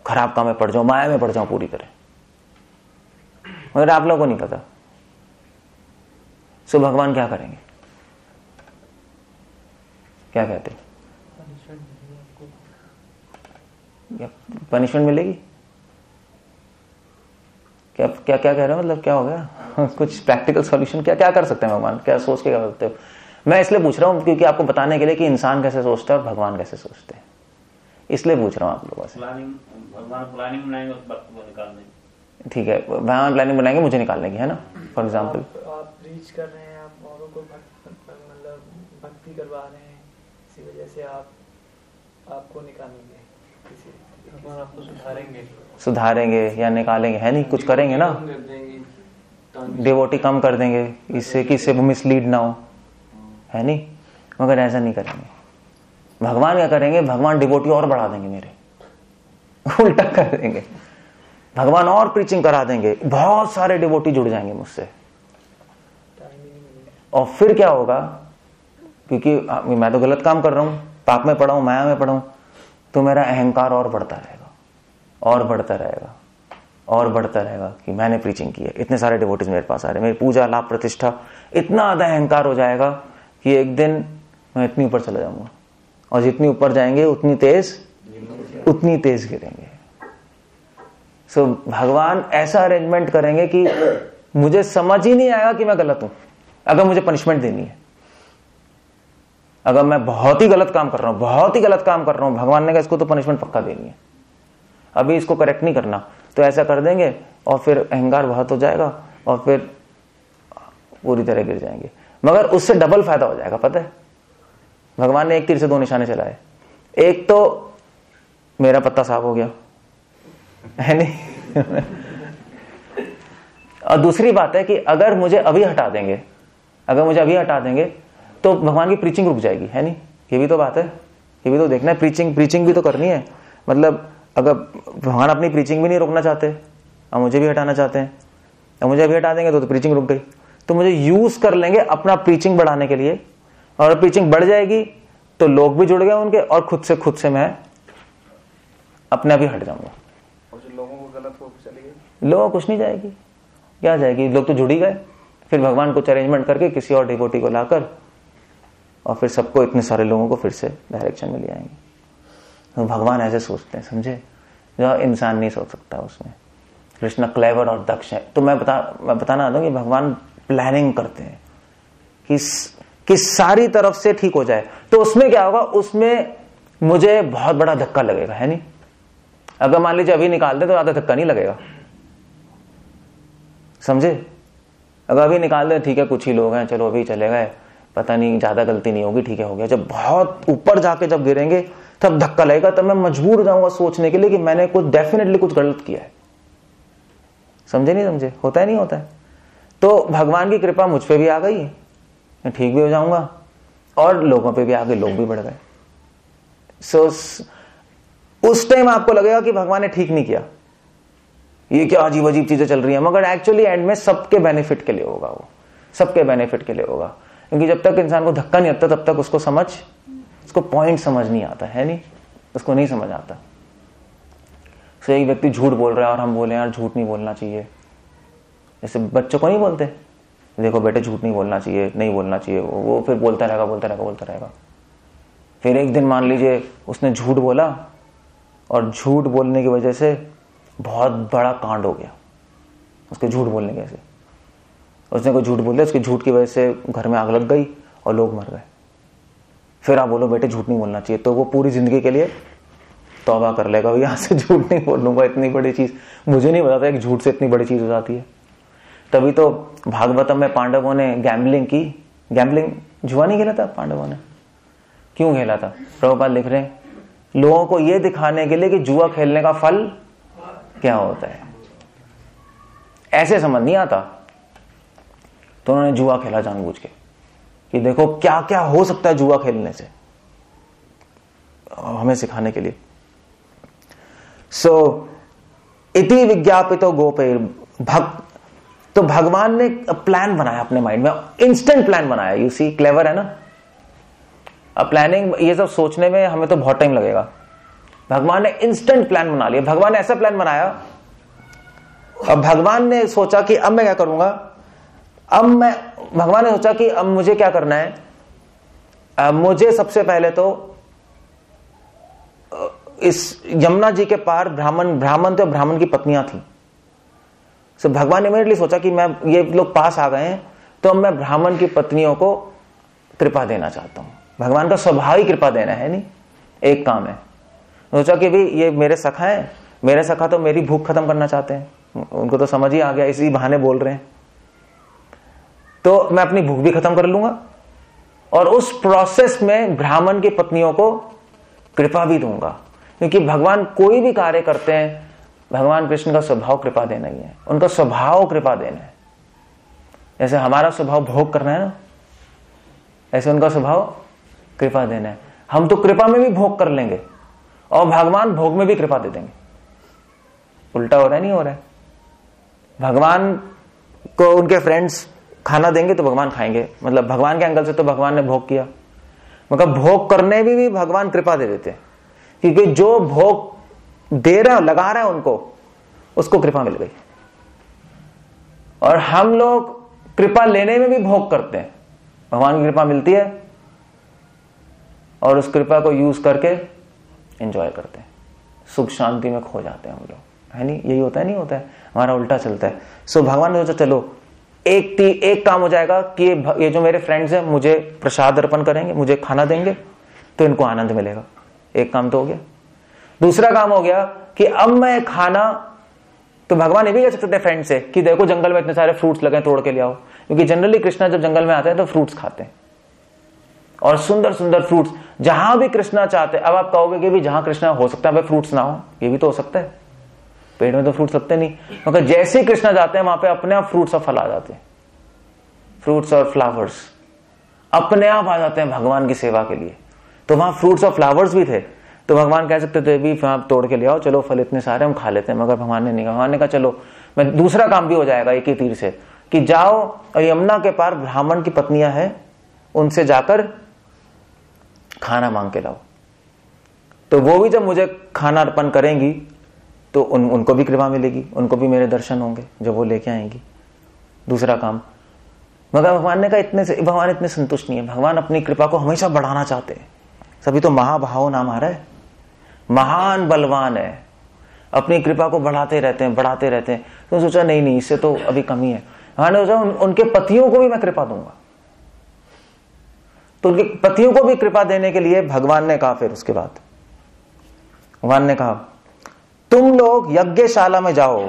खराब काम में पड़ जाऊं, माया में पड़ जाऊं पूरी तरह, मगर आप लोगों को नहीं पता, सो भगवान क्या करेंगे? क्या कहते? पनिशमेंट मिलेगी? क्या क्या क्या कह रहे हो, मतलब क्या हो गया? कुछ प्रैक्टिकल सॉल्यूशन क्या क्या कर सकते हैं भगवान? क्या सोच के क्या करते हो? मैं इसलिए पूछ रहा हूं क्योंकि आपको बताने के लिए कि इंसान कैसे सोचता है और भगवान कैसे सोचते हैं, इसलिए पूछ रहा हूं आप लोगों से।
भगवान प्लानिंग बनाएंगे, उस वक्त को निकालने,
ठीक है, भगवान प्लानिंग बनाएंगे मुझे निकालने की, है ना? फॉर एग्जाम्पल
आप रीच कर रहे हैं, आप औरों को मतलब भक्ति करवा रहे हैं, इसी वजह से आपको निकालेंगे, आपको
सुधारेंगे या निकालेंगे, है नहीं, कुछ करेंगे ना, डिवोटी कम कर देंगे इससे कि इससे मिसलीड ना हो, है नहीं, मगर ऐसा नहीं करेंगे। भगवान क्या करेंगे? भगवान डिवोटी और बढ़ा देंगे मेरे, उल्टा कर देंगे, भगवान और प्रीचिंग करा देंगे, बहुत सारे डिवोटी जुड़ जाएंगे मुझसे, और फिर क्या होगा? क्योंकि मैं तो गलत काम कर रहा हूं, पाप में पड़ा हूं, माया में पड़ा हूं, तो मेरा अहंकार और बढ़ता रहेगा और बढ़ता रहेगा और बढ़ता रहेगा कि मैंने प्रीचिंग की है, इतने सारे डिवोटीज मेरे पास आ रहे हैं, मेरी पूजा लाभ प्रतिष्ठा, इतना ज्यादा अहंकार हो जाएगा कि एक दिन मैं इतनी ऊपर चला जाऊंगा, और जितनी ऊपर जाएंगे उतनी तेज गिरेंगे। सो भगवान ऐसा अरेंजमेंट करेंगे कि मुझे समझ ही नहीं आएगा कि मैं गलत हूं। अगर मुझे पनिशमेंट देनी है, अगर मैं बहुत ही गलत काम कर रहा हूं, भगवान ने कहा इसको तो पनिशमेंट पक्का देनी है, अभी इसको करेक्ट नहीं करना, तो ऐसा कर देंगे और फिर अहंकार बहुत हो जाएगा और फिर पूरी तरह गिर जाएंगे। मगर उससे डबल फायदा हो जाएगा, पता है। भगवान ने एक तीर से दो निशाने चलाए, एक तो मेरा पत्ता साफ हो गया है नहीं और दूसरी बात है कि अगर मुझे अभी हटा देंगे तो भगवान की प्रीचिंग रुक जाएगी, है नहीं। ये भी तो बात है, ये भी तो देखना है, प्रीचिंग भी तो करनी है। मतलब अगर भगवान अपनी प्रीचिंग भी नहीं रोकना चाहते और मुझे भी हटाना चाहते हैं, और मुझे अभी हटा देंगे तो प्रीचिंग रुक गई, तो मुझे यूज कर लेंगे अपना प्रीचिंग बढ़ाने के लिए, और प्रीचिंग बढ़ जाएगी तो लोग भी जुड़ गए उनके, और खुद से मैं अपने आप ही हट जाऊंगा।
और जो लोगों को गलत हो चली गई,
लोगों कुछ नहीं जाएगी, क्या जाएगी, लोग तो जुड़ ही गए। फिर भगवान कुछ अरेंजमेंट करके किसी और डिवोटी को लाकर और फिर सबको, इतने सारे लोगों को फिर से डायरेक्शन में ले आएंगे। तो भगवान ऐसे सोचते हैं, समझे, जो इंसान नहीं सोच सकता उसमें। कृष्ण क्लेवर और दक्ष है। तो मैं बताना दूं कि भगवान प्लानिंग करते हैं कि सारी तरफ से ठीक हो जाए। तो उसमें क्या होगा, उसमें मुझे बहुत बड़ा धक्का लगेगा, है नहीं। अगर मान लीजिए अभी निकाल दे तो ज्यादा धक्का नहीं लगेगा, समझे। अगर अभी निकाल दे, ठीक है कुछ ही लोग हैं, चलो अभी चले गए, पता नहीं ज्यादा गलती नहीं होगी, ठीक है हो गया। जब बहुत ऊपर जाके जब गिरेंगे तब धक्का लगेगा, तब मैं मजबूर हो जाऊंगा सोचने के लिए कि मैंने डेफिनेटली कुछ गलत किया है। समझे नहीं समझे, होता है नहीं होता है। तो भगवान की कृपा मुझ पे भी आ गई, मैं ठीक भी हो जाऊंगा, और लोगों पे भी आ गई, लोग भी बढ़ गए। सो उस टाइम आपको लगेगा कि भगवान ने ठीक नहीं किया, ये क्या अजीब अजीब चीजें चल रही हैं, मगर एक्चुअली एंड में सबके बेनिफिट के लिए होगा, वो सबके बेनिफिट के लिए होगा। क्योंकि जब तक इंसान को धक्का नहीं आता तब तक उसको पॉइंट समझ नहीं आता, है नहीं, उसको नहीं समझ आता। सो एक व्यक्ति झूठ बोल रहा है और हम बोले यार झूठ नहीं बोलना चाहिए, जैसे बच्चों को नहीं बोलते, देखो बेटे झूठ नहीं बोलना चाहिए, नहीं बोलना चाहिए, वो फिर बोलता रहेगा। फिर एक दिन मान लीजिए उसने झूठ बोला और झूठ बोलने की वजह से बहुत बड़ा कांड हो गया, उसके झूठ बोलने की वजह से। उसने कोई झूठ बोल दिया, उसकी झूठ की वजह से घर में आग लग गई और लोग मर गए। फिर आप बोलो बेटे झूठ नहीं बोलना चाहिए, तो वो पूरी जिंदगी के लिए तौबा कर लेगा, यहां से झूठ नहीं बोलूंगा, इतनी बड़ी चीज मुझे नहीं पता था कि झूठ से इतनी बड़ी चीज हो जाती है। तभी तो भागवतम में पांडवों ने गैम्बलिंग जुआ नहीं खेला था पांडवों ने। क्यों खेला था? प्रभुपाद लिख रहे हैं लोगों को यह दिखाने के लिए कि जुआ खेलने का फल क्या होता है। ऐसे समझ नहीं आता तो उन्होंने जुआ खेला जानबूझ के कि देखो क्या क्या हो सकता है जुआ खेलने से, हमें सिखाने के लिए। इति विज्ञापितो गोपे भक्त। तो भगवान ने प्लान बनाया अपने माइंड में, इंस्टेंट प्लान बनाया। यू सी क्लेवर है ना। अब प्लानिंग ये सब सोचने में हमें तो बहुत टाइम लगेगा, भगवान ने इंस्टेंट प्लान बना लिया। भगवान ने ऐसा प्लान बनाया, अब भगवान ने सोचा कि अब मैं क्या करूंगा, भगवान ने सोचा कि अब मुझे क्या करना है। मुझे सबसे पहले तो इस यमुना जी के पार ब्राह्मण थे, ब्राह्मण की पत्नियां थी। सो भगवान ने इमीडिएटली सोचा कि मैं ये लोग पास आ गए हैं तो अब मैं ब्राह्मण की पत्नियों को कृपा देना चाहता हूं। भगवान का स्वभाव ही कृपा देना है, नहीं एक काम है। सोचा कि भाई ये मेरे सखा हैं, मेरे सखा तो मेरी भूख खत्म करना चाहते हैं, उनको तो समझ ही आ गया, इसी बहाने बोल रहे हैं, तो मैं अपनी भूख भी खत्म कर लूंगा और उस प्रोसेस में ब्राह्मण की पत्नियों को कृपा भी दूंगा। क्योंकि भगवान कोई भी कार्य करते हैं, भगवान कृष्ण का स्वभाव कृपा देना ही है, उनका स्वभाव कृपा देना है। जैसे हमारा स्वभाव भोग करना है ना, ऐसे उनका स्वभाव कृपा देना है। हम तो कृपा में भी भोग कर लेंगे और भगवान भोग में भी कृपा दे देंगे। उल्टा हो रहा है, नहीं हो रहा है। भगवान को उनके फ्रेंड्स खाना देंगे तो भगवान खाएंगे, मतलब भगवान के एंगल से तो भगवान ने भोग किया, मतलब भोग करने में भी भगवान कृपा दे देते हैं। क्योंकि जो भोग दे रहा लगा रहा है उनको, उसको कृपा मिल गई। और हम लोग कृपा लेने में भी भोग करते हैं। भगवान की कृपा मिलती है और उस कृपा को यूज करके एंजॉय करते हैं, सुख शांति में खो जाते हैं हम लोग, है नहीं? यही होता है, नहीं होता है? हमारा उल्टा चलता है। सो भगवान ने सोचा चलो एक काम हो जाएगा कि ये जो मेरे फ्रेंड्स हैं मुझे प्रसाद अर्पण करेंगे, मुझे खाना देंगे, तो इनको आनंद मिलेगा। एक काम तो हो गया। दूसरा काम हो गया कि अब मैं खाना, तो भगवान ये भी कह सकते थे फ्रेंड से कि देखो जंगल में इतने सारे फ्रूट्स लगे, तोड़ के ले आओ, क्योंकि जनरली कृष्णा जब जंगल में आते हैं तो फ्रूट्स खाते हैं, और सुंदर सुंदर फ्रूट्स जहां भी कृष्णा चाहते। अब आप कहोगे कि भी जहां कृष्णा हो सकता है फ्रूट्स ना हो, ये भी तो हो सकता है, पेड़ में तो फ्रूट्स लगते नहीं, मगर जैसे ही कृष्णा जाते हैं वहां पे अपने आप फ्रूट्स और फल आ जाते हैं, फ्रूट्स और फ्लावर्स अपने आप आ जाते हैं भगवान की सेवा के लिए। तो वहां फ्रूट्स और फ्लावर्स भी थे, तो भगवान कह सकते थे भी आप तोड़ के ले आओ, चलो फल इतने सारे हम खा लेते हैं, मगर भगवान ने नहीं कहा। भगवान ने कहा चलो मैं दूसरा काम भी हो जाएगा एक ही तीर से, कि जाओ और यमुना के पार ब्राह्मण की पत्नियां हैं, उनसे जाकर खाना मांग के लाओ, तो वो भी जब मुझे खाना अर्पण करेंगी तो उनको भी कृपा मिलेगी, उनको भी मेरे दर्शन होंगे जब वो लेके आएंगी। दूसरा काम। मगर भगवान ने कहा भगवान इतने संतुष्ट नहीं है, भगवान अपनी कृपा को हमेशा बढ़ाना चाहते हैं। सभी तो महाभाव नाम आ रहा है, महान बलवान है, अपनी कृपा को बढ़ाते रहते हैं, बढ़ाते रहते हैं। तो सोचा नहीं इससे तो अभी कमी है। भगवान ने सोचा उनके पतियों को भी मैं कृपा दूंगा, तो उनके पतियों को भी कृपा देने के लिए भगवान ने कहा, फिर उसके बाद भगवान ने कहा तुम लोग यज्ञशाला में जाओ,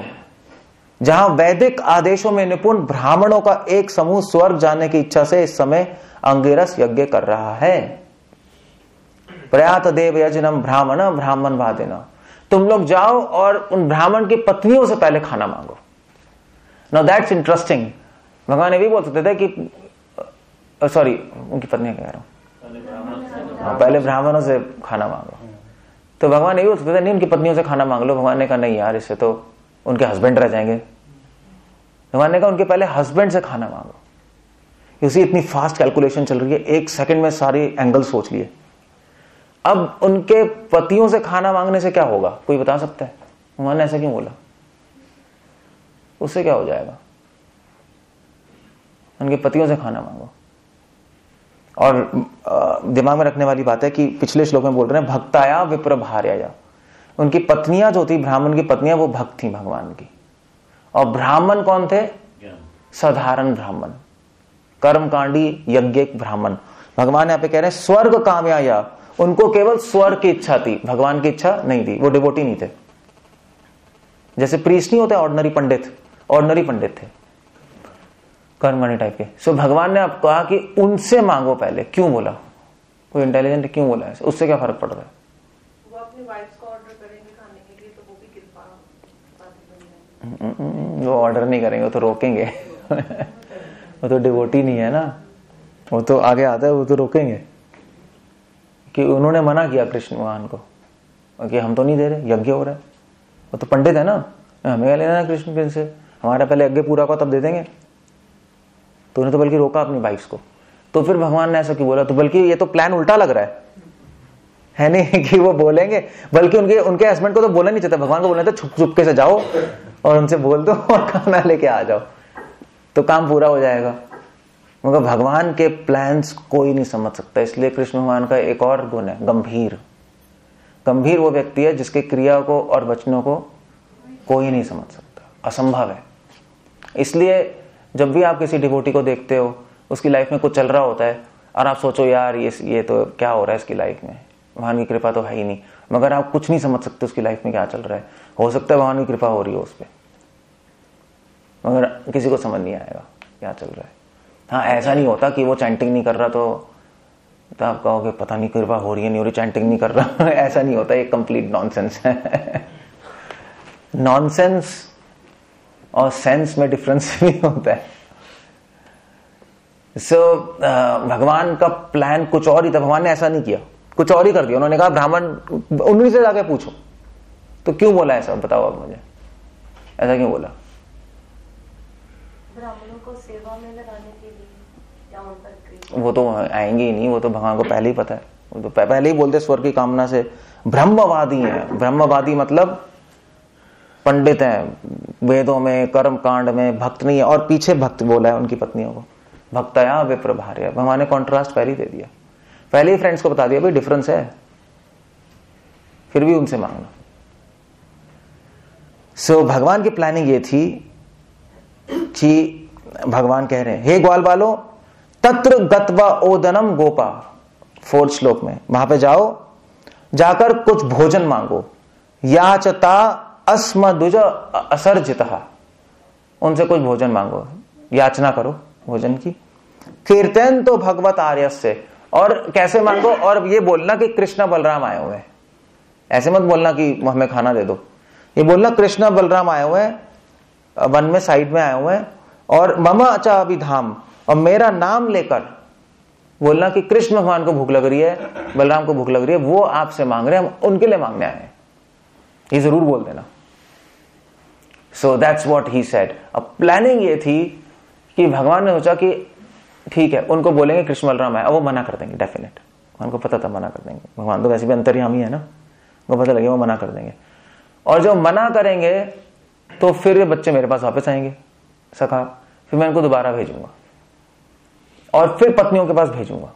जहां वैदिक आदेशों में निपुण ब्राह्मणों का एक समूह स्वर्ग जाने की इच्छा से इस समय अंगिरस यज्ञ कर रहा है। प्रयात देव यजनम ब्राह्मण वादिना। तुम लोग जाओ और उन ब्राह्मण की पत्नियों से पहले खाना मांगो। Now that's interesting. भगवान ये भी बोल सकते थे कि सॉरी उनकी पत्नियां कह रहा हूं, पहले ब्राह्मणों से खाना मांगो, तो भगवान ये भी बोल सकते थे नहीं उनकी पत्नियों से खाना मांग लो। भगवान ने कहा नहीं यार, इससे तो उनके हस्बैंड रह जाएंगे। भगवान ने कहा उनके पहले हस्बैंड से खाना मांगो। उसी इतनी फास्ट कैलकुलेशन चल रही है, एक सेकंड में सारे एंगल सोच लिए। अब उनके पतियों से खाना मांगने से क्या होगा, कोई बता सकता है? भगवान ने ऐसा क्यों बोला? उससे क्या हो जाएगा? उनके पतियों से खाना मांगो। और दिमाग में रखने वाली बात है कि पिछले श्लोक में बोल रहे हैं भक्ताया विप्र भार्या। उनकी पत्नियां जो थी, ब्राह्मण की पत्नियां, वो भक्त थी भगवान की। और ब्राह्मण कौन थे? साधारण ब्राह्मण, कर्मकांडी यज्ञिक ब्राह्मण। भगवान यहाँ पे कह रहे हैं स्वर्ग कामया, उनको केवल स्वर्ग की इच्छा थी, भगवान की इच्छा नहीं थी। वो डिवोटी नहीं थे, जैसे प्रीस्ट नहीं होते ऑर्डिनरी पंडित थे, कर्मकांडी टाइप के। सो भगवान ने अब कहा कि उनसे मांगो पहले। क्यों बोला? कोई इंटेलिजेंट क्यों बोला है? उससे क्या फर्क पड़ रहा है?
वो अपनी वाइफ्स को ऑर्डर करेंगे खाने के लिए, तो वो भी कृपा।
वो ऑर्डर नहीं करेंगे, वो तो रोकेंगे। वो तो डिवोटी नहीं है ना, वो तो आगे आता है, वो तो रोकेंगे कि उन्होंने मना किया कृष्ण भगवान को कि हम तो नहीं दे रहे, यज्ञ हो रहा है। वो तो पंडित है ना, हमें लेना है कृष्ण से, हमारा पहले यज्ञ पूरा हो तब दे देंगे। तो उन्हें तो बल्कि रोका अपनी वाइफ्स को। तो फिर भगवान ने ऐसा क्यों बोला? तो बल्कि ये तो प्लान उल्टा लग रहा है नहीं कि वो बोलेंगे, बल्कि उनके हस्बैंड को तो बोलना नहीं चाहता, भगवान को बोलना था छुप छुप के से जाओ और उनसे बोल दो और खाना लेके आ जाओ, तो काम पूरा हो जाएगा। मगर भगवान के प्लान्स कोई नहीं समझ सकता। इसलिए कृष्ण भगवान का एक और गुण है गंभीर। गंभीर वो व्यक्ति है जिसके क्रिया को और वचनों को कोई नहीं समझ सकता, असंभव है। इसलिए जब भी आप किसी डिवोटी को देखते हो, उसकी लाइफ में कुछ चल रहा होता है और आप सोचो यार ये तो क्या हो रहा है इसकी लाइफ में, भगवान की कृपा तो है ही नहीं, मगर आप कुछ नहीं समझ सकते उसकी लाइफ में क्या चल रहा है। हो सकता है भगवान की कृपा हो रही हो उस पर, मगर किसी को समझ नहीं आएगा क्या चल रहा है। हाँ, ऐसा नहीं होता कि वो चैंटिंग नहीं कर रहा तो आप कहोगे पता नहीं कृपा हो रही है नहीं हो रही, चैंटिंग नहीं कर रहा। ऐसा नहीं होता, ये कंप्लीट नॉनसेंस है। नॉनसेंस और सेंस में डिफरेंस भी होता है। भगवान का प्लान कुछ और ही था, भगवान ने ऐसा नहीं किया, कुछ और ही कर दिया। उन्होंने कहा ब्राह्मण उन्हीं से जाके पूछो। तो क्यों बोला ऐसा, बताओ आप मुझे, ऐसा क्यों बोला?
ब्राह्मणों को सेवा में लगाने के लिए या उन पर?
वो तो आएंगे ही नहीं, वो तो भगवान को पहले ही पता है। वो तो पहले ही बोलते स्वर्ग की कामना से। ब्रह्मवादी है। ब्रह्मवादी मतलब पंडित हैं, वेदों में कर्म कांड में भक्त नहीं है, और पीछे भक्त बोला है उनकी पत्नियों को, भक्तया विप्र भार्या। भगवान ने कॉन्ट्रास्ट पहले ही दे दिया, पहले ही फ्रेंड्स को बता दिया भाई डिफरेंस है, फिर भी उनसे मांगना। सो भगवान की प्लानिंग ये थी कि भगवान कह रहे हैं, हे ग्वाल बालो तत्र गत्वा ओदनम गोपा, 4 श्लोक में, वहां पे जाओ, जाकर कुछ भोजन मांगो, याचता अस्मदुज असर्जितः, उनसे कुछ भोजन मांगो, याचना करो भोजन की। कीर्तन तो भगवत आर्य से, और कैसे मांगो, और ये बोलना कि कृष्ण बलराम आए हुए हैं, ऐसे मत बोलना कि हमें खाना दे दो, ये बोलना कृष्ण बलराम आए हुए हैं, वन में साइड में आए हुए हैं, और मम अचा अभिधाम, और मेरा नाम लेकर बोलना कि कृष्ण भगवान को भूख लग रही है, बलराम को भूख लग रही है, वो आपसे मांग रहे हैं, हम उनके लिए मांगने आए हैं, ये जरूर बोल देना। सो दैट्स व्हाट ही सेड। अब प्लानिंग ये थी कि भगवान ने सोचा कि ठीक है, उनको बोलेंगे कृष्ण बलराम आए, अब वो मना कर देंगे डेफिनेट, भगवान को पता था मना कर देंगे, भगवान तो वैसे भी अंतर्यामी है ना, उनको पता लगे वो मना कर देंगे, और जब मना करेंगे तो फिर ये बच्चे मेरे पास वापस आएंगे सखा, फिर मैं इनको दोबारा भेजूंगा, और फिर पत्नियों के पास भेजूंगा,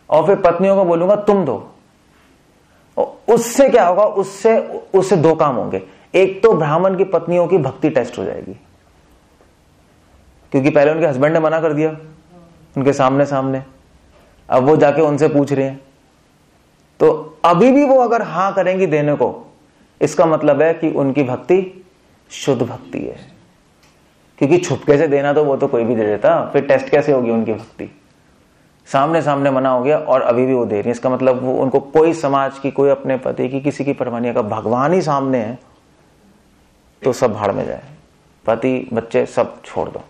और फिर पत्नियों को बोलूंगा तुम दो, उससे क्या होगा, उससे 2 काम होंगे। एक तो ब्राह्मण की पत्नियों की भक्ति टेस्ट हो जाएगी, क्योंकि पहले उनके हस्बैंड ने मना कर दिया उनके सामने, अब वो जाके उनसे पूछ रहे हैं, तो अभी भी वो अगर हां करेंगी देने को, इसका मतलब है कि उनकी भक्ति शुद्ध भक्ति है, क्योंकि छुपके से देना तो वो तो कोई भी दे देता, फिर टेस्ट कैसे होगी उनकी भक्ति। सामने मना हो गया और अभी भी वो दे रही है, इसका मतलब वो उनको कोई समाज की, कोई अपने पति की, किसी की परवाह नहीं है। अगर भगवान ही सामने है तो सब भाड़ में जाए, पति बच्चे सब छोड़ दो।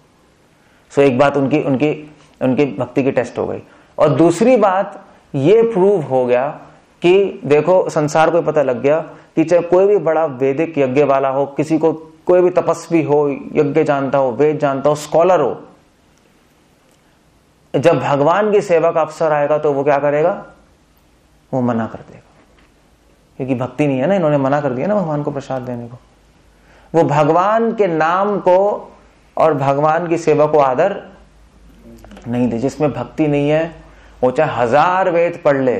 सो एक बात उनकी उनकी उनकी भक्ति की टेस्ट हो गई, और दूसरी बात ये प्रूव हो गया कि देखो संसार को पता लग गया कि चाहे कोई भी बड़ा वैदिक यज्ञ वाला हो, किसी को कोई भी तपस्वी हो, यज्ञ जानता हो, वेद जानता हो, स्कॉलर हो, जब भगवान की सेवा का अवसर आएगा तो वो क्या करेगा, वो मना कर देगा, क्योंकि भक्ति नहीं है ना, इन्होंने मना कर दिया ना भगवान को प्रसाद देने को। वो भगवान के नाम को और भगवान की सेवा को आदर नहीं दे। जिसमें भक्ति नहीं है वो चाहे 1000 वेद पढ़ ले,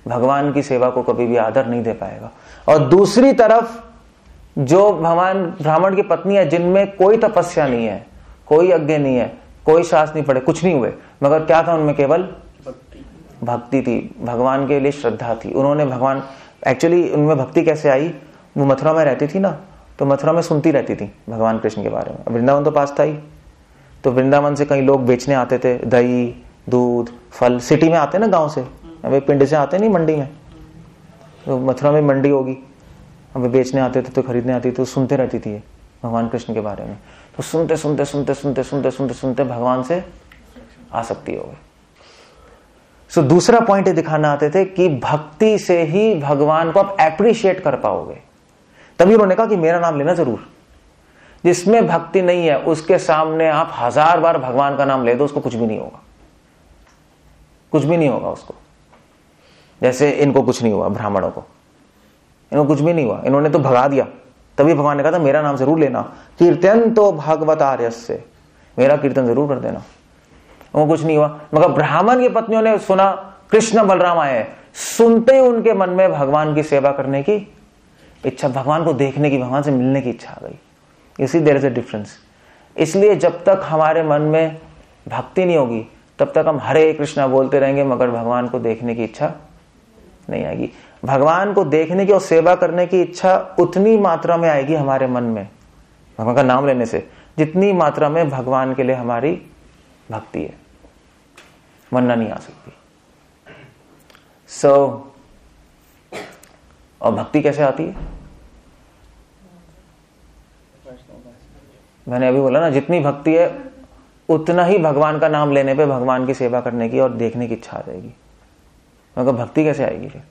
भगवान की सेवा को कभी भी आदर नहीं दे पाएगा। और दूसरी तरफ जो भगवान ब्राह्मण की पत्नी है, जिनमें कोई तपस्या नहीं है, कोई यज्ञ नहीं है, कोई शास्त्र नहीं पढ़े, कुछ नहीं हुए, मगर क्या था उनमें, केवल भक्ति थी, भगवान के लिए श्रद्धा थी। उन्होंने भगवान, एक्चुअली उनमें भक्ति कैसे आई, वो मथुरा में रहती थी ना, तो मथुरा में सुनती रहती थी भगवान कृष्ण के बारे में। वृंदावन तो पास था ही, तो वृंदावन से कई लोग बेचने आते थे, दही दूध फल, सिटी में आते ना गांव से, अब पिंड से आते नहीं मंडी में, तो मथुरा में मंडी होगी, अब बेचने आते थे तो खरीदने आती थी, तो सुनते रहती थी भगवान कृष्ण के बारे में। तो सुनते सुनते सुनते सुनते सुनते सुनते सुनते भगवान से आसक्ति हो गई। सो दूसरा पॉइंट ये दिखाना आते थे कि भक्ति से ही भगवान को आप एप्रिशिएट कर पाओगे। तभी उन्होंने कहा कि मेरा नाम लेना जरूर। जिसमें भक्ति नहीं है उसके सामने आप 1000 बार भगवान का नाम ले दो, उसको कुछ भी नहीं होगा, कुछ भी नहीं होगा उसको। जैसे इनको कुछ नहीं हुआ, ब्राह्मणों को इनको कुछ भी नहीं हुआ, इन्होंने तो भगा दिया, तभी भगवान ने कहा था मेरा नाम जरूर लेना, कीर्तन तो भगवत आर्यस्य, मेरा कीर्तन जरूर कर देना। वो कुछ नहीं हुआ, मगर ब्राह्मण की पत्नियों ने सुना कृष्ण बलराम आए, सुनते ही उनके मन में भगवान की सेवा करने की इच्छा, भगवान को देखने की, भगवान से मिलने की इच्छा आ गई। इसी देयर इज अ डिफरेंस। इसलिए जब तक हमारे मन में भक्ति नहीं होगी तब तक हम हरे कृष्णा बोलते रहेंगे, मगर भगवान को देखने की इच्छा नहीं आएगी। भगवान को देखने की और सेवा करने की इच्छा उतनी मात्रा में आएगी हमारे मन में भगवान का नाम लेने से, जितनी मात्रा में भगवान के लिए हमारी भक्ति है, वरना नहीं आ सकती। और भक्ति कैसे आती है? मैंने अभी बोला ना, जितनी भक्ति है उतना ही भगवान का नाम लेने पे भगवान की सेवा करने की और देखने की इच्छा आ जाएगी। मगर भक्ति कैसे आएगी फिर?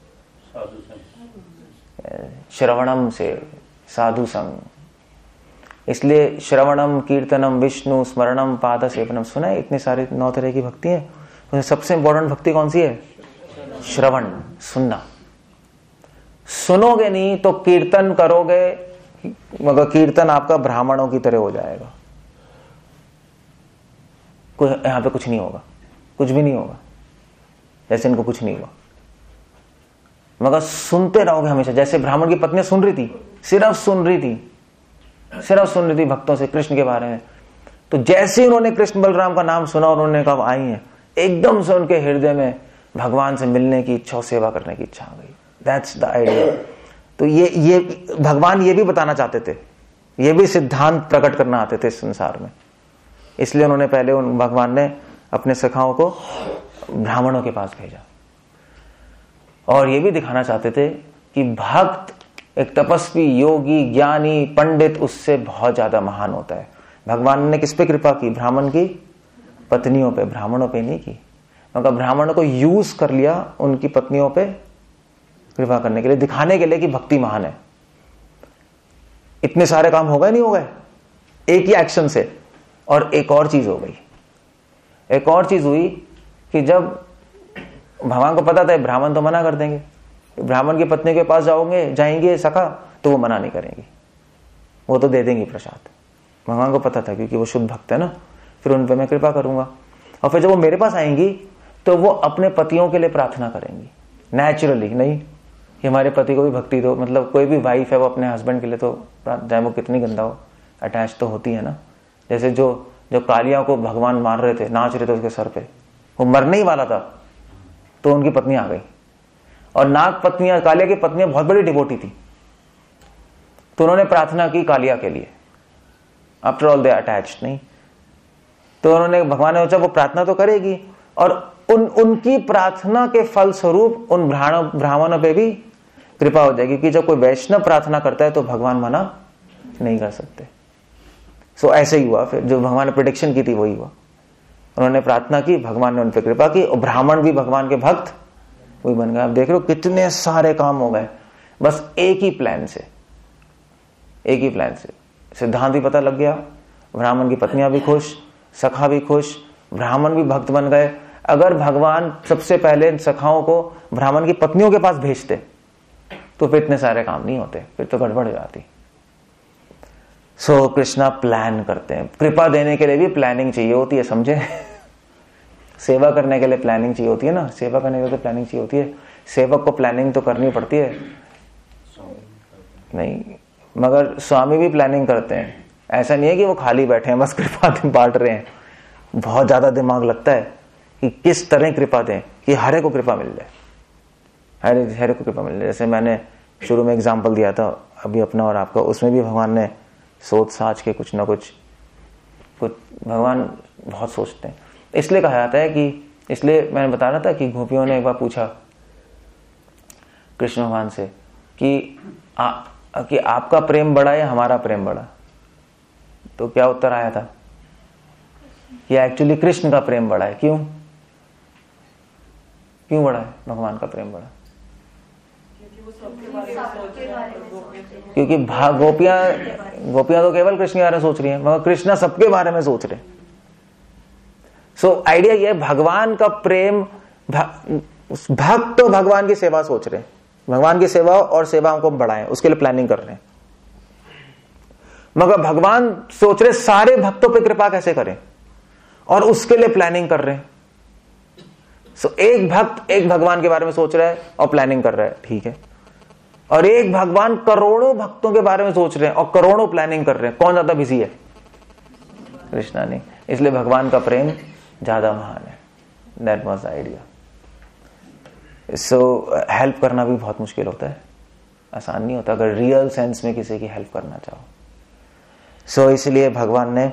श्रवणम से, साधु संग। इसलिए श्रवणम कीर्तनम विष्णु स्मरणम पाद सेवनम, सुना है इतने सारे 9 तरह की भक्ति है, उसमें सबसे इंपॉर्टेंट भक्ति कौन सी है? श्रवण, सुनना। सुनोगे नहीं तो कीर्तन करोगे मगर कीर्तन आपका ब्राह्मणों की तरह हो जाएगा, कोई यहां पे कुछ नहीं होगा, कुछ भी नहीं होगा, जैसे इनको कुछ नहीं हुआ, मगर सुनते रहोगे हमेशा। जैसे ब्राह्मण की पत्नियां सुन रही थी, सिर्फ सुन रही थी भक्तों से कृष्ण के बारे में। तो जैसे उन्होंने कृष्ण बलराम का नाम सुना, उन्होंने कहा आई हैं, एकदम से उनके हृदय में भगवान से मिलने की इच्छा और सेवा करने की इच्छा आ गई। That's the idea. तो ये भगवान ये भी बताना चाहते थे, ये भी सिद्धांत प्रकट करना आते थे इस संसार में। इसलिए उन्होंने पहले भगवान ने अपने सखाओं को ब्राह्मणों के पास भेजा, और ये भी दिखाना चाहते थे कि भक्त, एक तपस्वी, योगी, ज्ञानी, पंडित उससे बहुत ज्यादा महान होता है। भगवान ने किस पे कृपा की? ब्राह्मण की पत्नियों पे, ब्राह्मणों पे नहीं की। मगर ब्राह्मणों को यूज कर लिया उनकी पत्नियों पे कृपा करने के लिए, दिखाने के लिए कि भक्ति महान है। इतने सारे काम हो गए, नहीं हो गए एक ही एक्शन से। और एक और चीज हो गई, एक और चीज हुई कि जब भगवान को पता था ब्राह्मण तो मना कर देंगे, ब्राह्मण की पत्नी के पास जाएंगे सखा तो वो मना नहीं करेंगी, वो तो दे देंगी प्रसाद। भगवान को पता था क्योंकि वो शुद्ध भक्त है ना, फिर उन पे मैं कृपा करूंगा। और फिर जब वो मेरे पास आएंगी तो वो अपने पतियों के लिए प्रार्थना करेंगी नेचुरली, नहीं कि हमारे पति को भी भक्ति दो। मतलब कोई भी वाइफ है वो अपने हस्बैंड के लिए तो, चाहे वो कितनी गंदा हो, अटैच तो होती है ना। जैसे जो कालिया को भगवान मार रहे थे, नाच रहे थे उसके सर पे, वो मरने ही वाला था तो उनकी पत्नी आ गई। और नाग पत्नियां, कालिया की पत्नियां बहुत बड़ी डिवोटी थी, तो उन्होंने प्रार्थना की कालिया के लिए। आफ्टर ऑल दे अटैच्ड, नहीं तो उन्होंने, भगवान ने सोचा वो प्रार्थना तो करेगी, और उनकी प्रार्थना के फलस्वरूप उन ब्राह्मणों पे भी कृपा हो जाएगी। कि जब कोई वैष्णव प्रार्थना करता है तो भगवान मना नहीं कर सकते। सो ऐसे ही हुआ, फिर जो भगवान ने प्रेडिक्शन की थी वही हुआ। उन्होंने प्रार्थना की, भगवान ने उन पर कृपा की, और ब्राह्मण भी भगवान के भक्त वही बन गए। आप देख रहे हो कितने सारे काम हो गए बस एक ही प्लान से, एक ही प्लान से। सिद्धांत भी पता लग गया, ब्राह्मण की पत्नियां भी खुश, सखा भी खुश, ब्राह्मण भी भक्त बन गए। अगर भगवान सबसे पहले सखाओं को ब्राह्मण की पत्नियों के पास भेजते तो फिर इतने सारे काम नहीं होते, फिर तो गड़बड़ हो जाती। सो कृष्णा प्लान करते हैं। कृपा देने के लिए भी प्लानिंग चाहिए होती है, समझे? सेवा करने के लिए प्लानिंग चाहिए होती है ना, सेवा करने के लिए तो प्लानिंग चाहिए होती है। सेवक को प्लानिंग तो करनी पड़ती है, नहीं मगर स्वामी भी प्लानिंग करते हैं। ऐसा नहीं है कि वो खाली बैठे हैं बस कृपा बांट रहे हैं। बहुत ज्यादा दिमाग लगता है कि किस तरह कृपा दें कि हरे को कृपा मिल जाए, हरे को कृपा मिल जाए। जैसे मैंने शुरू में एग्जाम्पल दिया था अभी अपना और आपका, उसमें भी भगवान ने सोच साच के कुछ ना कुछ भगवान बहुत सोचते हैं। इसलिए कहा जाता है कि, इसलिए मैंने बता रहा था कि गोपियों ने एक बार पूछा कृष्ण भगवान से कि आपका प्रेम बड़ा या हमारा प्रेम बड़ा? तो क्या उत्तर आया था कि एक्चुअली कृष्ण का प्रेम बड़ा है। क्यों बड़ा है भगवान का प्रेम बड़ा? क्योंकि गोपियां तो केवल कृष्ण के बारे में सोच रही हैं, मगर कृष्णा सबके बारे में सोच रहे हैं। सो आइडिया ये है, भगवान का प्रेम, भक्त तो भगवान की सेवा सोच रहे हैं, भगवान की सेवा और सेवाओं को बढ़ाएं, उसके लिए प्लानिंग कर रहे हैं। मगर भगवान सोच रहे सारे भक्तों पे कृपा कैसे करें, और उसके लिए प्लानिंग कर रहे हैं। सो एक भक्त एक भगवान के बारे में सोच रहा है और प्लानिंग कर रहा है, ठीक है। और एक भगवान करोड़ों भक्तों के बारे में सोच रहे हैं और करोड़ों प्लानिंग कर रहे हैं। कौन ज्यादा बिजी है? कृष्णा नहीं। इसलिए भगवान का प्रेम ज्यादा महान है। That was the idea. So help करना भी बहुत मुश्किल होता है, आसान नहीं होता अगर रियल सेंस में किसी की हेल्प करना चाहो। सो इसलिए भगवान ने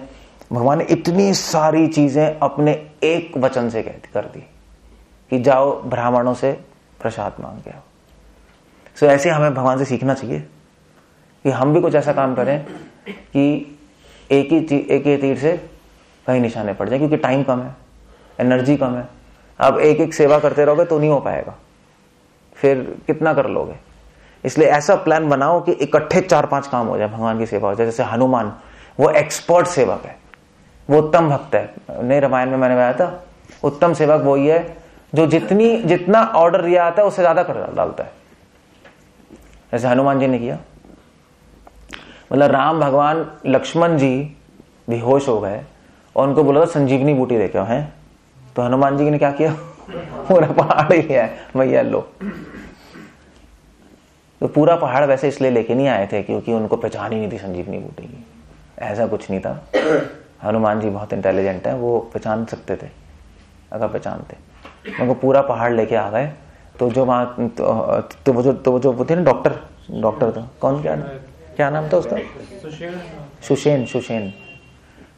इतनी सारी चीजें अपने एक वचन से कर दी कि जाओ ब्राह्मणों से प्रसाद मांग के आओ। सो ऐसे हमें भगवान से सीखना चाहिए कि हम भी कुछ ऐसा काम करें कि एक ही तीर से कई निशाने पड़ जाए, क्योंकि टाइम कम है, एनर्जी कम है। अब एक एक सेवा करते रहोगे तो नहीं हो पाएगा, फिर कितना कर लोगे। इसलिए ऐसा प्लान बनाओ कि इकट्ठे 4-5 काम हो जाए, भगवान की सेवा हो जाए। जैसे हनुमान, वो एक्सपर्ट सेवक है, वो उत्तम भक्त है। नए रामायण में मैंने बताया था, उत्तम सेवक वही है जो जितना ऑर्डर दिया आता है उससे ज्यादा कर डालता है, जैसे हनुमान जी ने किया। मतलब राम भगवान लक्ष्मण जी बेहोश हो गए और उनको बोला था संजीवनी बूटी लेके आओ, हैं तो हनुमान जी ने क्या किया, पूरा पहाड़ ही लिया है, भैया लो। तो पूरा पहाड़ वैसे इसलिए लेके नहीं आए थे क्योंकि उनको पहचान ही नहीं थी संजीवनी बूटी की, ऐसा कुछ नहीं था। हनुमान जी बहुत इंटेलिजेंट है, वो पहचान सकते थे अगर पहचानते। उनको पूरा पहाड़ लेके आ गए। तो जो वहां तो वो जो थे ना डॉक्टर था, कौन, क्या नाम था उसका, सुषेण।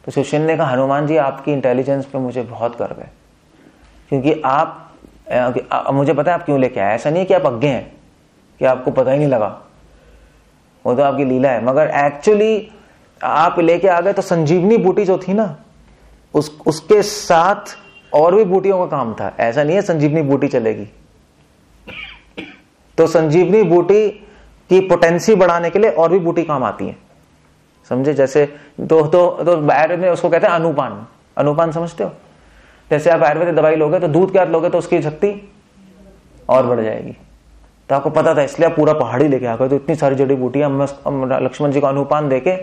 तो सुषेण ने कहा हनुमान जी आपकी इंटेलिजेंस पे मुझे बहुत गर्व है, क्योंकि आप मुझे पता है आप क्यों लेके आए। ऐसा नहीं है कि आप अज्ञे हैं कि आपको पता ही नहीं लगा, वो तो आपकी लीला है, मगर एक्चुअली आप लेके आ गए। तो संजीवनी बूटी जो थी ना, उसके साथ और भी बूटियों का काम था। ऐसा नहीं है संजीवनी बूटी चलेगी, तो संजीवनी बूटी की पोटेंसी बढ़ाने के लिए और भी बूटी काम आती है, समझे। जैसे तो आयुर्वेद में उसको कहते हैं अनुपान समझते हो। जैसे आप आयुर्वेदिक दवाई लोगे तो दूध के साथ लोगे तो उसकी शक्ति और बढ़ जाएगी। तो आपको पता था, इसलिए आप पूरा पहाड़ी लेके आ गए। तो इतनी सारी जड़ी बूटियां लक्ष्मण जी को अनुपान देके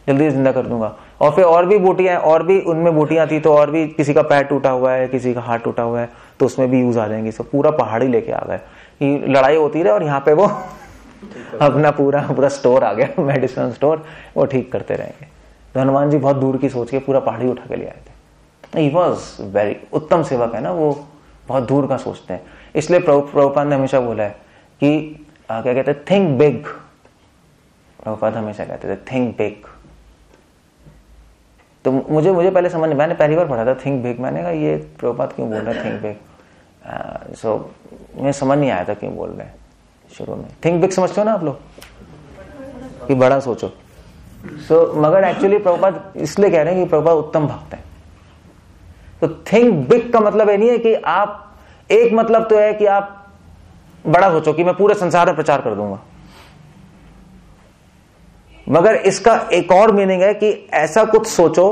जल्दी जिंदा कर दूंगा। और फिर और भी बूटियां, और भी उनमें बूटियां थी, तो और भी किसी का पैर टूटा हुआ है, किसी का हाथ टूटा हुआ है, तो उसमें भी यूज आ जाएंगे। सब पूरा पहाड़ी लेके आ गए, लड़ाई होती रहे और यहाँ पे वो अपना पूरा स्टोर आ गया, मेडिसिन स्टोर, वो ठीक करते रहेंगे। तो हनुमान जी बहुत दूर की सोच के पूरा पहाड़ी उठा के ले आए थे। ही वॉज वेरी उत्तम सेवक है ना, वो बहुत दूर का सोचते हैं। इसलिए प्रभुपाद ने हमेशा बोला है कि क्या कहते हैं, थिंक बिग। प्रभुपाद हमेशा कहते थे थिंक बिग। तो मुझे पहले समझ नहीं, मैंने पहली बार पढ़ा था थिंक बिग, मैंने कहा ये प्रभुपाद क्यों बोल रहे हैं थिंक बिग। सो मुझे समझ नहीं आया था क्यों बोल रहे हैं शुरू में। थिंक बिग समझते हो ना आप लोग, कि बड़ा सोचो। मगर एक्चुअली प्रभुपाद इसलिए कह रहे हैं कि प्रभुपाद उत्तम भक्त है। तो थिंक बिग का मतलब ये नहीं है कि आप, एक मतलब तो है कि आप बड़ा सोचो कि मैं पूरे संसार में प्रचार कर दूंगा, मगर इसका एक और मीनिंग है कि ऐसा कुछ सोचो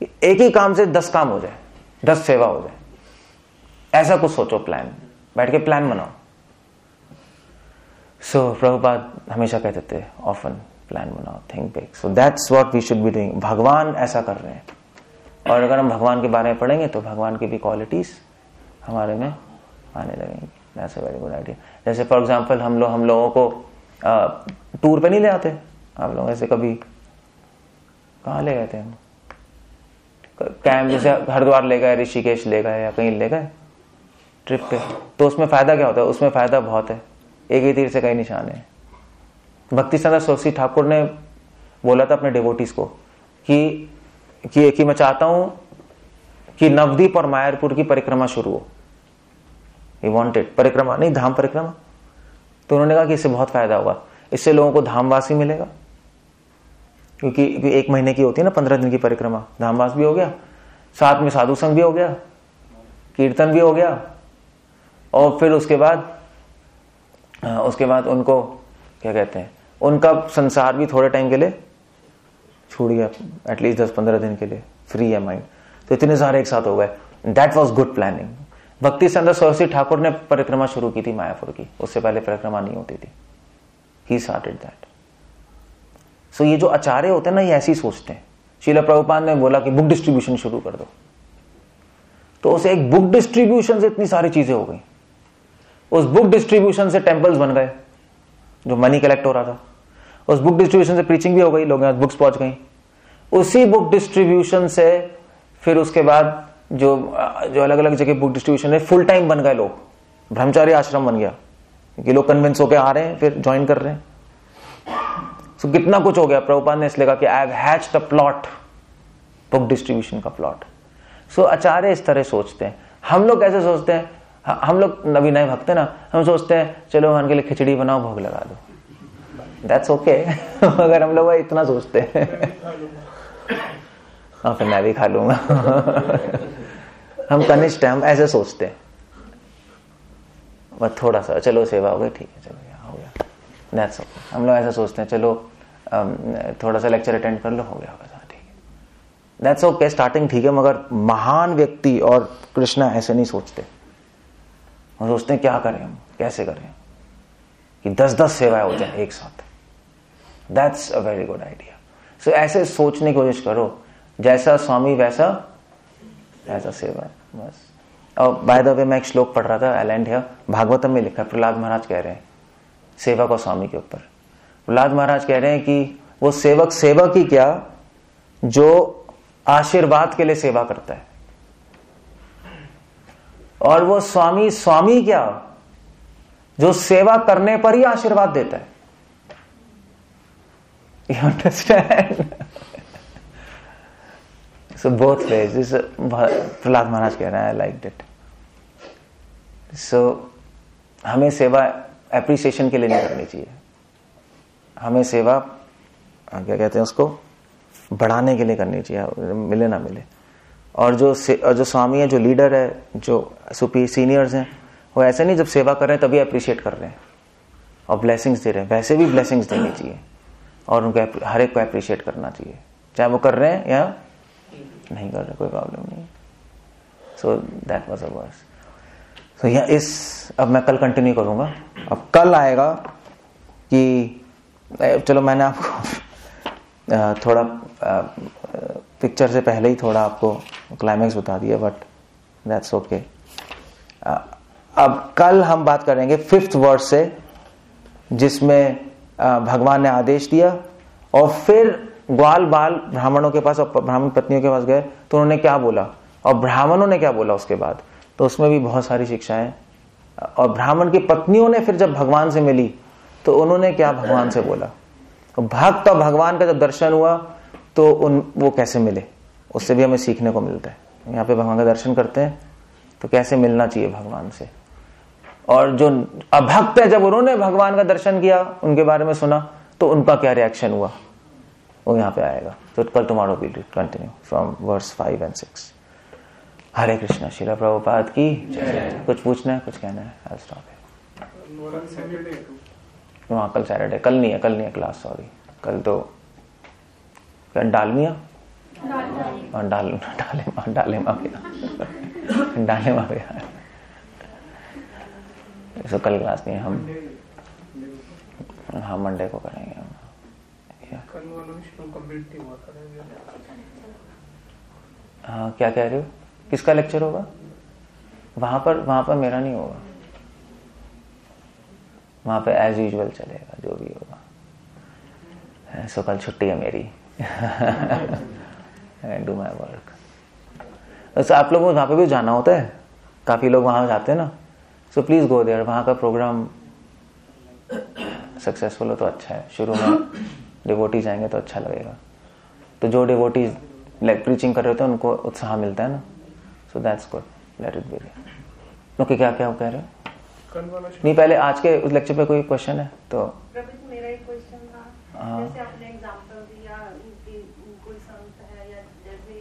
कि एक ही काम से 10 काम हो जाए, 10 सेवा हो जाए, ऐसा कुछ सोचो। प्लान बैठ के प्लान बनाओ। सो प्रभुपाद हमेशा कहते थे ऑफन प्लान बनाओ, think big. So that's what we should be doing. भगवान ऐसा कर रहे हैं, और अगर हम भगवान के बारे में पढ़ेंगे तो भगवान की भी क्वालिटीज हमारे में आने लगेंगी। That's a very good idea. जैसे फॉर एग्जांपल हम लोगों को टूर पे नहीं ले आते आप लोग, ऐसे कभी कहाँ ले गए थे हम, कैंप, जैसे हरिद्वार ले गए, ऋषिकेश ले गए, या कहीं ले गए ट्रिप पे, तो उसमें फायदा क्या होता है? उसमें फायदा बहुत है, एक ही तीर से कई निशान है। भक्ति सिद्धांत सरस्वती ठाकुर ने बोला था अपने डिवोटीज को कि मैं चाहता हूं कि नवदीप और मायापुर की परिक्रमा शुरू हो। ही वांटेड परिक्रमा, नहीं धाम परिक्रमा। तो उन्होंने कहा कि इससे बहुत फायदा होगा, इससे लोगों को धामवासी मिलेगा, क्योंकि 1 महीने की होती है ना, 15 दिन की परिक्रमा। धामवास भी हो गया, साथ में साधु संग भी हो गया, कीर्तन भी हो गया, और फिर उसके बाद उनको क्या कहते हैं, उनका संसार भी थोड़े टाइम के लिए छूट गया, एटलीस्ट 10-15 दिन के लिए फ्री है माइंड। तो इतने सारे एक साथ हो गए। That was good planning. भक्ति सिद्धांत सरस्वती ठाकुर ने परिक्रमा शुरू की थी मायापुर की, उससे पहले परिक्रमा नहीं होती थी। He started that. सो ये जो आचार्य होते हैं ना, ये ऐसे ही सोचते हैं। श्रील प्रभुपाद ने बोला कि बुक डिस्ट्रीब्यूशन शुरू कर दो, तो उसे एक बुक डिस्ट्रीब्यूशन से इतनी सारी चीजें हो गई। उस बुक डिस्ट्रीब्यूशन से टेम्पल्स बन गए, जो मनी कलेक्ट हो रहा था। उस बुक डिस्ट्रीब्यूशन से प्रीचिंग भी हो गई, लोगों के बुक्स पहुंच गई। उसी बुक डिस्ट्रीब्यूशन से फिर उसके बाद जो अलग अलग जगह बुक डिस्ट्रीब्यूशन है, फुल टाइम बन गए लोग, ब्रह्मचारी आश्रम बन गया, क्योंकि लोग कन्विंस होकर आ रहे हैं, फिर ज्वाइन कर रहे हैं। सो कितना कुछ हो गया। प्रभुपाद ने इसलिए कहा कि I have hatched a plot, book distribution का प्लॉट। सो आचार्य इस तरह सोचते हैं। हम लोग कैसे सोचते हैं? हम लोग नवी नए भक्त हैं ना, हम सोचते हैं चलो भगवान के लिए खिचड़ी बनाओ, भोग लगा दो, दैट्स ओके। अगर हम लोग इतना सोचते हैं, हाँ फिर मैं भी खा लूंगा। हम कनिष्ठ हैं, हम ऐसे सोचते हैं। बस थोड़ा सा चलो सेवा हो गई, ठीक है, चलो हो गया, दैट्स ओके। हम लोग ऐसा सोचते हैं, चलो थोड़ा सा लेक्चर अटेंड कर लो, हो गया, ठीक है, दैट्स ओके। स्टार्टिंग ठीक है, मगर महान व्यक्ति और कृष्णा ऐसे नहीं सोचते। हम सोचते हैं क्या करें, हम कैसे करें कि 10-10 सेवाएं हो जाए एक साथ। That's a very good idea. So ऐसे सोचने की कोशिश करो, जैसा स्वामी वैसा ऐसा सेवा. बस. और बाय द वे मैं एक श्लोक पढ़ रहा था, आई लैंड हियर, भागवतम में लिखा है, प्रहलाद महाराज कह रहे हैं सेवा को स्वामी के ऊपर. प्रहलाद महाराज कह रहे हैं कि वो सेवक ही क्या, जो आशीर्वाद के लिए सेवा करता है, और वो स्वामी क्या, जो सेवा करने पर ही आशीर्वाद देता है. You understand? So both ways. Prahlad Maharaj कह रहे हैं, आई लाइक इट. सो हमें सेवा एप्रिसिएशन के लिए नहीं करनी चाहिए, हमें सेवा क्या कहते हैं उसको, बढ़ाने के लिए करनी चाहिए, मिले ना मिले. और जो स्वामी है, जो लीडर है, जो सीनियर्स हैं, वो ऐसे नहीं जब सेवा कर रहे हैं तभी अप्रिशिएट कर रहे हैं और ब्लेसिंग्स दे रहे हैं, वैसे भी ब्लेसिंग्स देनी चाहिए और उनको हर एक को अप्रिशिएट करना चाहिए, चाहे वो कर रहे हैं या नहीं कर रहे, कोई प्रॉब्लम नहीं. So that was a verse. So अब मैं कल कंटिन्यू करूंगा. अब कल आएगा कि चलो मैंने आपको थोड़ा पिक्चर से पहले ही थोड़ा आपको क्लाइमैक्स बता दिया, बट दैट्स ओके. अब कल हम बात करेंगे 5th वर्स से, जिसमें भगवान ने आदेश दिया और फिर ग्वाल बाल ब्राह्मणों के पास और ब्राह्मण पत्नियों के पास गए तो उन्होंने क्या बोला और ब्राह्मणों ने क्या बोला उसके बाद. तो उसमें भी बहुत सारी शिक्षाएं. और ब्राह्मण की पत्नियों ने फिर जब भगवान से मिली तो उन्होंने क्या भगवान से बोला. भक्त और भगवान का जब दर्शन हुआ तो वो कैसे मिले, उससे भी हमें सीखने को मिलता है. यहाँ पे भगवान का दर्शन करते हैं तो कैसे मिलना चाहिए भगवान से. और जो अभक्त है, जब उन्होंने भगवान का दर्शन किया, उनके बारे में सुना, तो उनका क्या रिएक्शन हुआ, वो यहाँ पे आएगा. तो कल tomorrow we will continue from verse 5 and 6. Hare Krishna. Srila Prabhupada की जय. कुछ पूछना है, कुछ कहना है? I'll stop it. वहाँ कल सैटरडे, कल नहीं है क्लास, सॉरी. कल तो डालमिया डाले माँ सो कल क्लास नहीं है. हम मंडे को करेंगे हम. हाँ, क्या कह रहे हो, किसका लेक्चर होगा? वहां पर मेरा नहीं होगा, वहां पे एज यूजुअल चलेगा जो भी होगा. सो कल छुट्टी है मेरी. Do my work. वैसे आप लोगों को वहां पे भी जाना होता है, काफी लोग वहां जाते हैं ना. So please go there. वहां का प्रोग्राम सक्सेसफुल हो तो अच्छा है. शुरू में डिवोटी जाएंगे तो अच्छा लगेगा. तो जो डिवोटी लाइक प्रीचिंग कर रहे होते हैं उनको उत्साह मिलता है ना. So that's good. Let it be. Okay, क्या कह रहे हो? नहीं, पहले आज के उस लेक्चर पे कोई क्वेश्चन है तो
मेरा एक क्वेश्चन था. जैसे आपने एग्जांपल दिया कि कोई संत है, या जैसे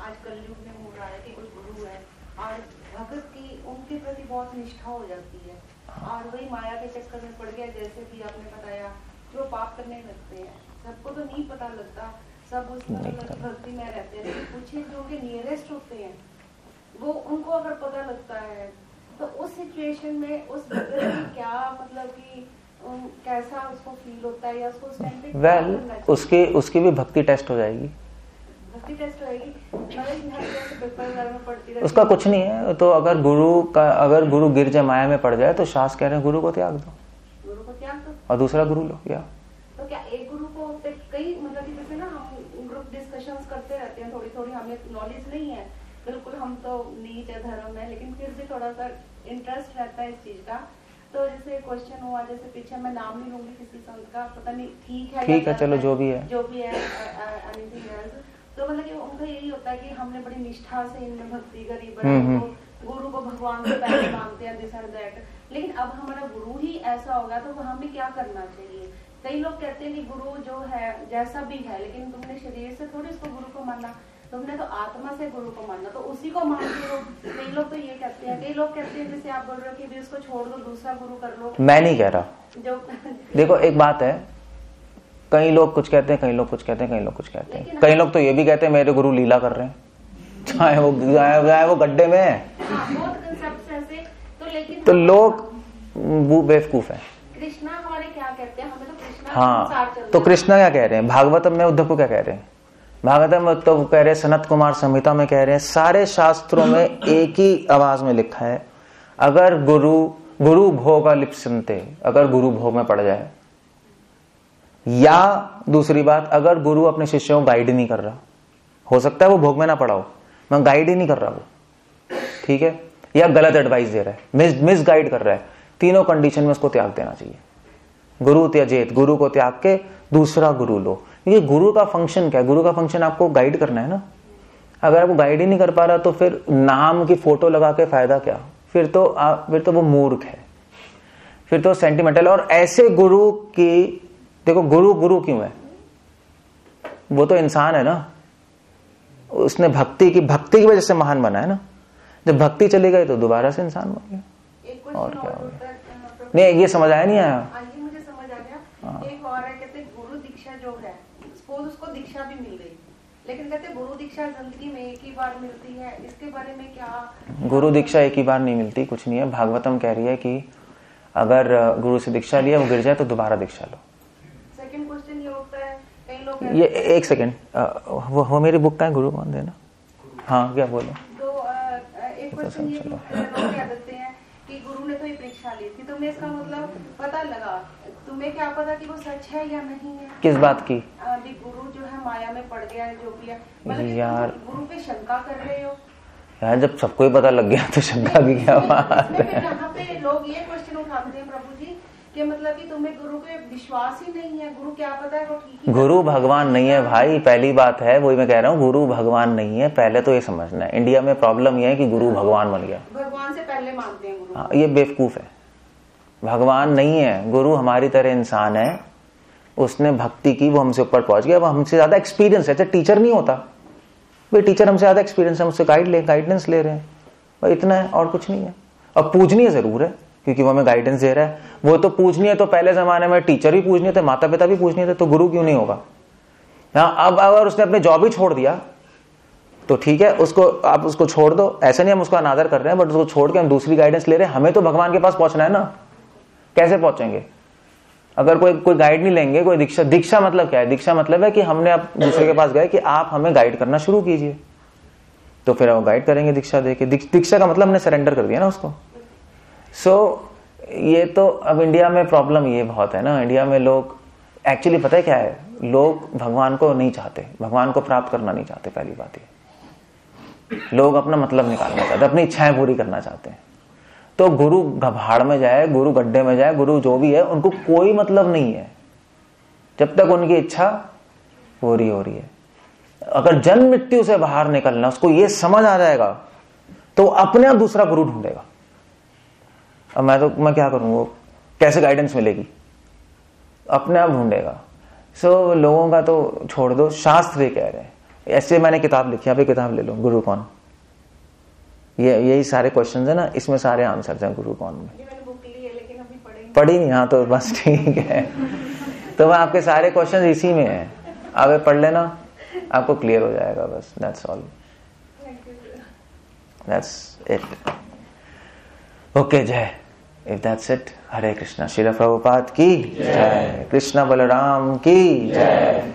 आज कलयुग में हो रहा है कि कोई गुरु है और भगत की उनके प्रति बहुत निष्ठा हो जाती है, और वही माया के चक्कर में पड़ गया, जैसे कि आपने बताया जो पाप करने लगते हैं. सबको तो नहीं पता लगता, सब उस भक्ति में रहते हैं. कुछ जो उनके नियरेस्ट होते हैं वो उनको अगर पता लगता है तो उस सिचुएशन में उस भक्त की क्या मतलब कि कैसा उसको फील होता है, या उसको उस टाइम पे
उसकी भी भक्ति टेस्ट हो जाएगी.
भक्ति टेस्ट होएगी.
उसका कुछ नहीं है. तो अगर गुरु गिर जाए, माया में पड़ जाए, तो शास्त्र कह रहे हैं गुरु को त्याग दो, और दूसरा गुरु लो. या
तो क्या एक गुरु को कई मतलब जैसे ना हम ग्रुप डिस्कशंस करते रहते हैं, थोड़ी हमें नॉलेज नहीं है बिल्कुल, हम तो नीच है धर्म है, लेकिन फिर भी थोड़ा सा इंटरेस्ट रहता है इस चीज का. तो जैसे क्वेश्चन हुआ, जैसे पीछे मैं नाम नहीं लूंगी किसी संत का, पता नहीं ठीक है
चलो जो भी है
एनीथिंग एल्स. तो मतलब कि उनका यही होता है कि हमने बड़ी निष्ठा से इनमें भक्ति करी, बड़ा गुरु को भगवान को पहले मानते हैं, दिस एंड दैट. लेकिन अब हमारा गुरु ही ऐसा होगा तो हमें क्या करना चाहिए? कई लोग कहते हैं कि गुरु जो है जैसा भी है, लेकिन तुमने शरीर से थोड़ी उसको गुरु को मानना, तुमने तो आत्मा से गुरु को मानना, तो उसी को मानते हो. कई लोग तो ये कहते हैं, कई लोग कहते हैं जैसे आप बोल रहे हो कि भी उसको छोड़ दो, दूसरा गुरु कर लो.
मैं नहीं कह रहा. जो देखो एक बात है, कई लोग कुछ कहते हैं, कई लोग कुछ कहते हैं, कई लोग कुछ कहते हैं. कई लोग तो ये भी कहते हैं मेरे गुरु लीला कर रहे हैं, चाहे वो गड्ढे में है. तो लोग बेवकूफ है.
कृष्णा हमारे क्या कहते हैं, हमें तो कृष्णा
हाँ, तो कृष्णा क्या कह रहे हैं भागवतम में उद्धव को क्या कह रहे हैं? भागवतम में उद्धव कह रहे हैं, सनत कुमार संहिता में कह रहे हैं, सारे शास्त्रों में एक ही आवाज में लिखा है, अगर गुरु भोग लिप्सन्ते, अगर गुरु भोग में पड़ जाए, या दूसरी बात अगर गुरु अपने शिष्यों को गाइड नहीं कर रहा, हो सकता है वो भोग में ना पड़ा हो, मैं गाइड ही नहीं कर रहा वो, ठीक है, या गलत एडवाइस दे रहा है, मिस गाइड कर रहा है, तीनों कंडीशन में उसको त्याग देना चाहिए। गुरु त्यजेत, गुरु को त्याग के दूसरा गुरु लो। ये गुरु का फंक्शन क्या है? गुरु का फंक्शन आपको गाइड करना है ना। अगर आपको गाइड ही नहीं कर पा रहा तो फिर नाम की फोटो लगा के फायदा क्या? फिर तो वो मूर्ख है, फिर तो सेंटिमेंटल। और ऐसे गुरु की देखो, गुरु क्यों है? वो तो इंसान है ना, उसने भक्ति की वजह से महान बना है ना। जब भक्ति चली गई तो दोबारा से इंसान बन गया। और क्या हो गया? नहीं, ये समझ आया नहीं आया?
मुझे समझ आ गया। एक और है, कहते गुरु दीक्षा जो है, सपोज उसको दीक्षा भी मिल गई, लेकिन कहते गुरु दीक्षा जिंदगी में एक ही बार मिलती है, इसके बारे में क्या?
गुरु दीक्षा एक ही बार नहीं मिलती, कुछ नहीं है। भागवतम कह रही है कि अगर गुरु से दीक्षा लिया, वो गिर जाए तो दोबारा दीक्षा लो।
सेकंड क्वेश्चन ये होता है, कई लोग
ये एक सेकंड, वो मेरी बुक का है, गुरु कौन देना? हाँ, क्या बोलो?
एक क्वेश्चन ये लोग क्या देते हैं कि गुरु ने तो ये परीक्षा ली थी, तुम्हें इसका मतलब पता लगा, तुम्हें क्या पता कि वो सच है या नहीं है?
किस बात की?
अभी गुरु जो है माया में पड़ गया है, जो भी है, मतलब
यार
गुरु पे शंका कर रहे हो
यार? जब सबको ही पता लग गया तो शंका की क्या बात है?
यहाँ पे लोग ये क्वेश्चन उठाते हैं प्रभु जी कि मतलब कि तुम्हें गुरु पे विश्वास ही नहीं है, गुरु क्या पता है वो ठीक है? गुरु
भगवान नहीं है भाई, पहली बात है, वही मैं कह रहा हूँ, गुरु भगवान नहीं है। पहले तो ये समझना है, इंडिया में प्रॉब्लम ये है कि गुरु भगवान बन गया,
भगवान से पहले मानते हैं गुरु।
हाँ, ये बेवकूफ है। भगवान नहीं है, गुरु हमारी तरह इंसान है, उसने भक्ति की, वो हमसे ऊपर पहुंच गया, वो हमसे ज्यादा एक्सपीरियंस है। टीचर नहीं होता भाई, टीचर हमसे ज्यादा एक्सपीरियंस है, हमसे गाइडेंस ले रहे हैं भाई, इतना है और कुछ नहीं है। अब पूजनीय जरूर है क्योंकि वो हमें गाइडेंस दे रहा है। वो तो पूजनीय तो पहले जमाने में टीचर भी पूजनीय थे, माता पिता भी पूजनीय थे, तो गुरु क्यों नहीं होगा? हाँ, अब अगर उसने अपने जॉब ही छोड़ दिया तो ठीक है, आप उसको छोड़ दो, ऐसा नहीं हम उसका अनादर कर रहे हैं, बट उसको छोड़ के हम दूसरी गाइडेंस ले रहे हैं। हमें तो भगवान के पास पहुंचना है ना, कैसे पहुंचेंगे अगर कोई गाइड नहीं लेंगे? कोई दीक्षा मतलब क्या है? दीक्षा मतलब है कि हमने अब दूसरे के पास गए कि आप हमें गाइड करना शुरू कीजिए, तो फिर वो गाइड करेंगे दीक्षा देके। दीक्षा का मतलब हमने सरेंडर कर दिया ना उसको। ये तो अब इंडिया में प्रॉब्लम ये बहुत है ना, इंडिया में लोग एक्चुअली पता है क्या है, लोग भगवान को नहीं चाहते, भगवान को प्राप्त करना नहीं चाहते। पहली बात ये, लोग अपना मतलब निकालना चाहते, अपनी इच्छाएं पूरी करना चाहते हैं। तो गुरु घबाड़ में जाए, गुरु गड्ढे में जाए, गुरु जो भी है, उनको कोई मतलब नहीं है जब तक उनकी इच्छा पूरी हो रही है। अगर जन्म मृत्यु से बाहर निकलना उसको ये समझ आ जाएगा तो अपने आप दूसरा गुरु ढूंढेगा। अब मैं क्या करूं, वो कैसे गाइडेंस मिलेगी? अपने आप ढूंढेगा। लोगों का तो छोड़ दो, शास्त्र ये कह रहे हैं। ऐसे मैंने किताब लिखी, आप किताब ले लो, गुरु कौन, यही सारे क्वेश्चंस है ना, इसमें सारे आंसर्स हैं गुरु कौन में।
मैंने बुक ली है लेकिन अभी
पढ़ी नहीं। हाँ, तो बस ठीक है। तो मैं आपके सारे क्वेश्चंस इसी में हैं, आप पढ़ लेना, आपको क्लियर हो जाएगा बस। That's all, that's it. Okay, जय। इफ दैट्स इट, हरे कृष्णा। श्रील प्रभुपाद की जय, कृष्ण बलराम की जय।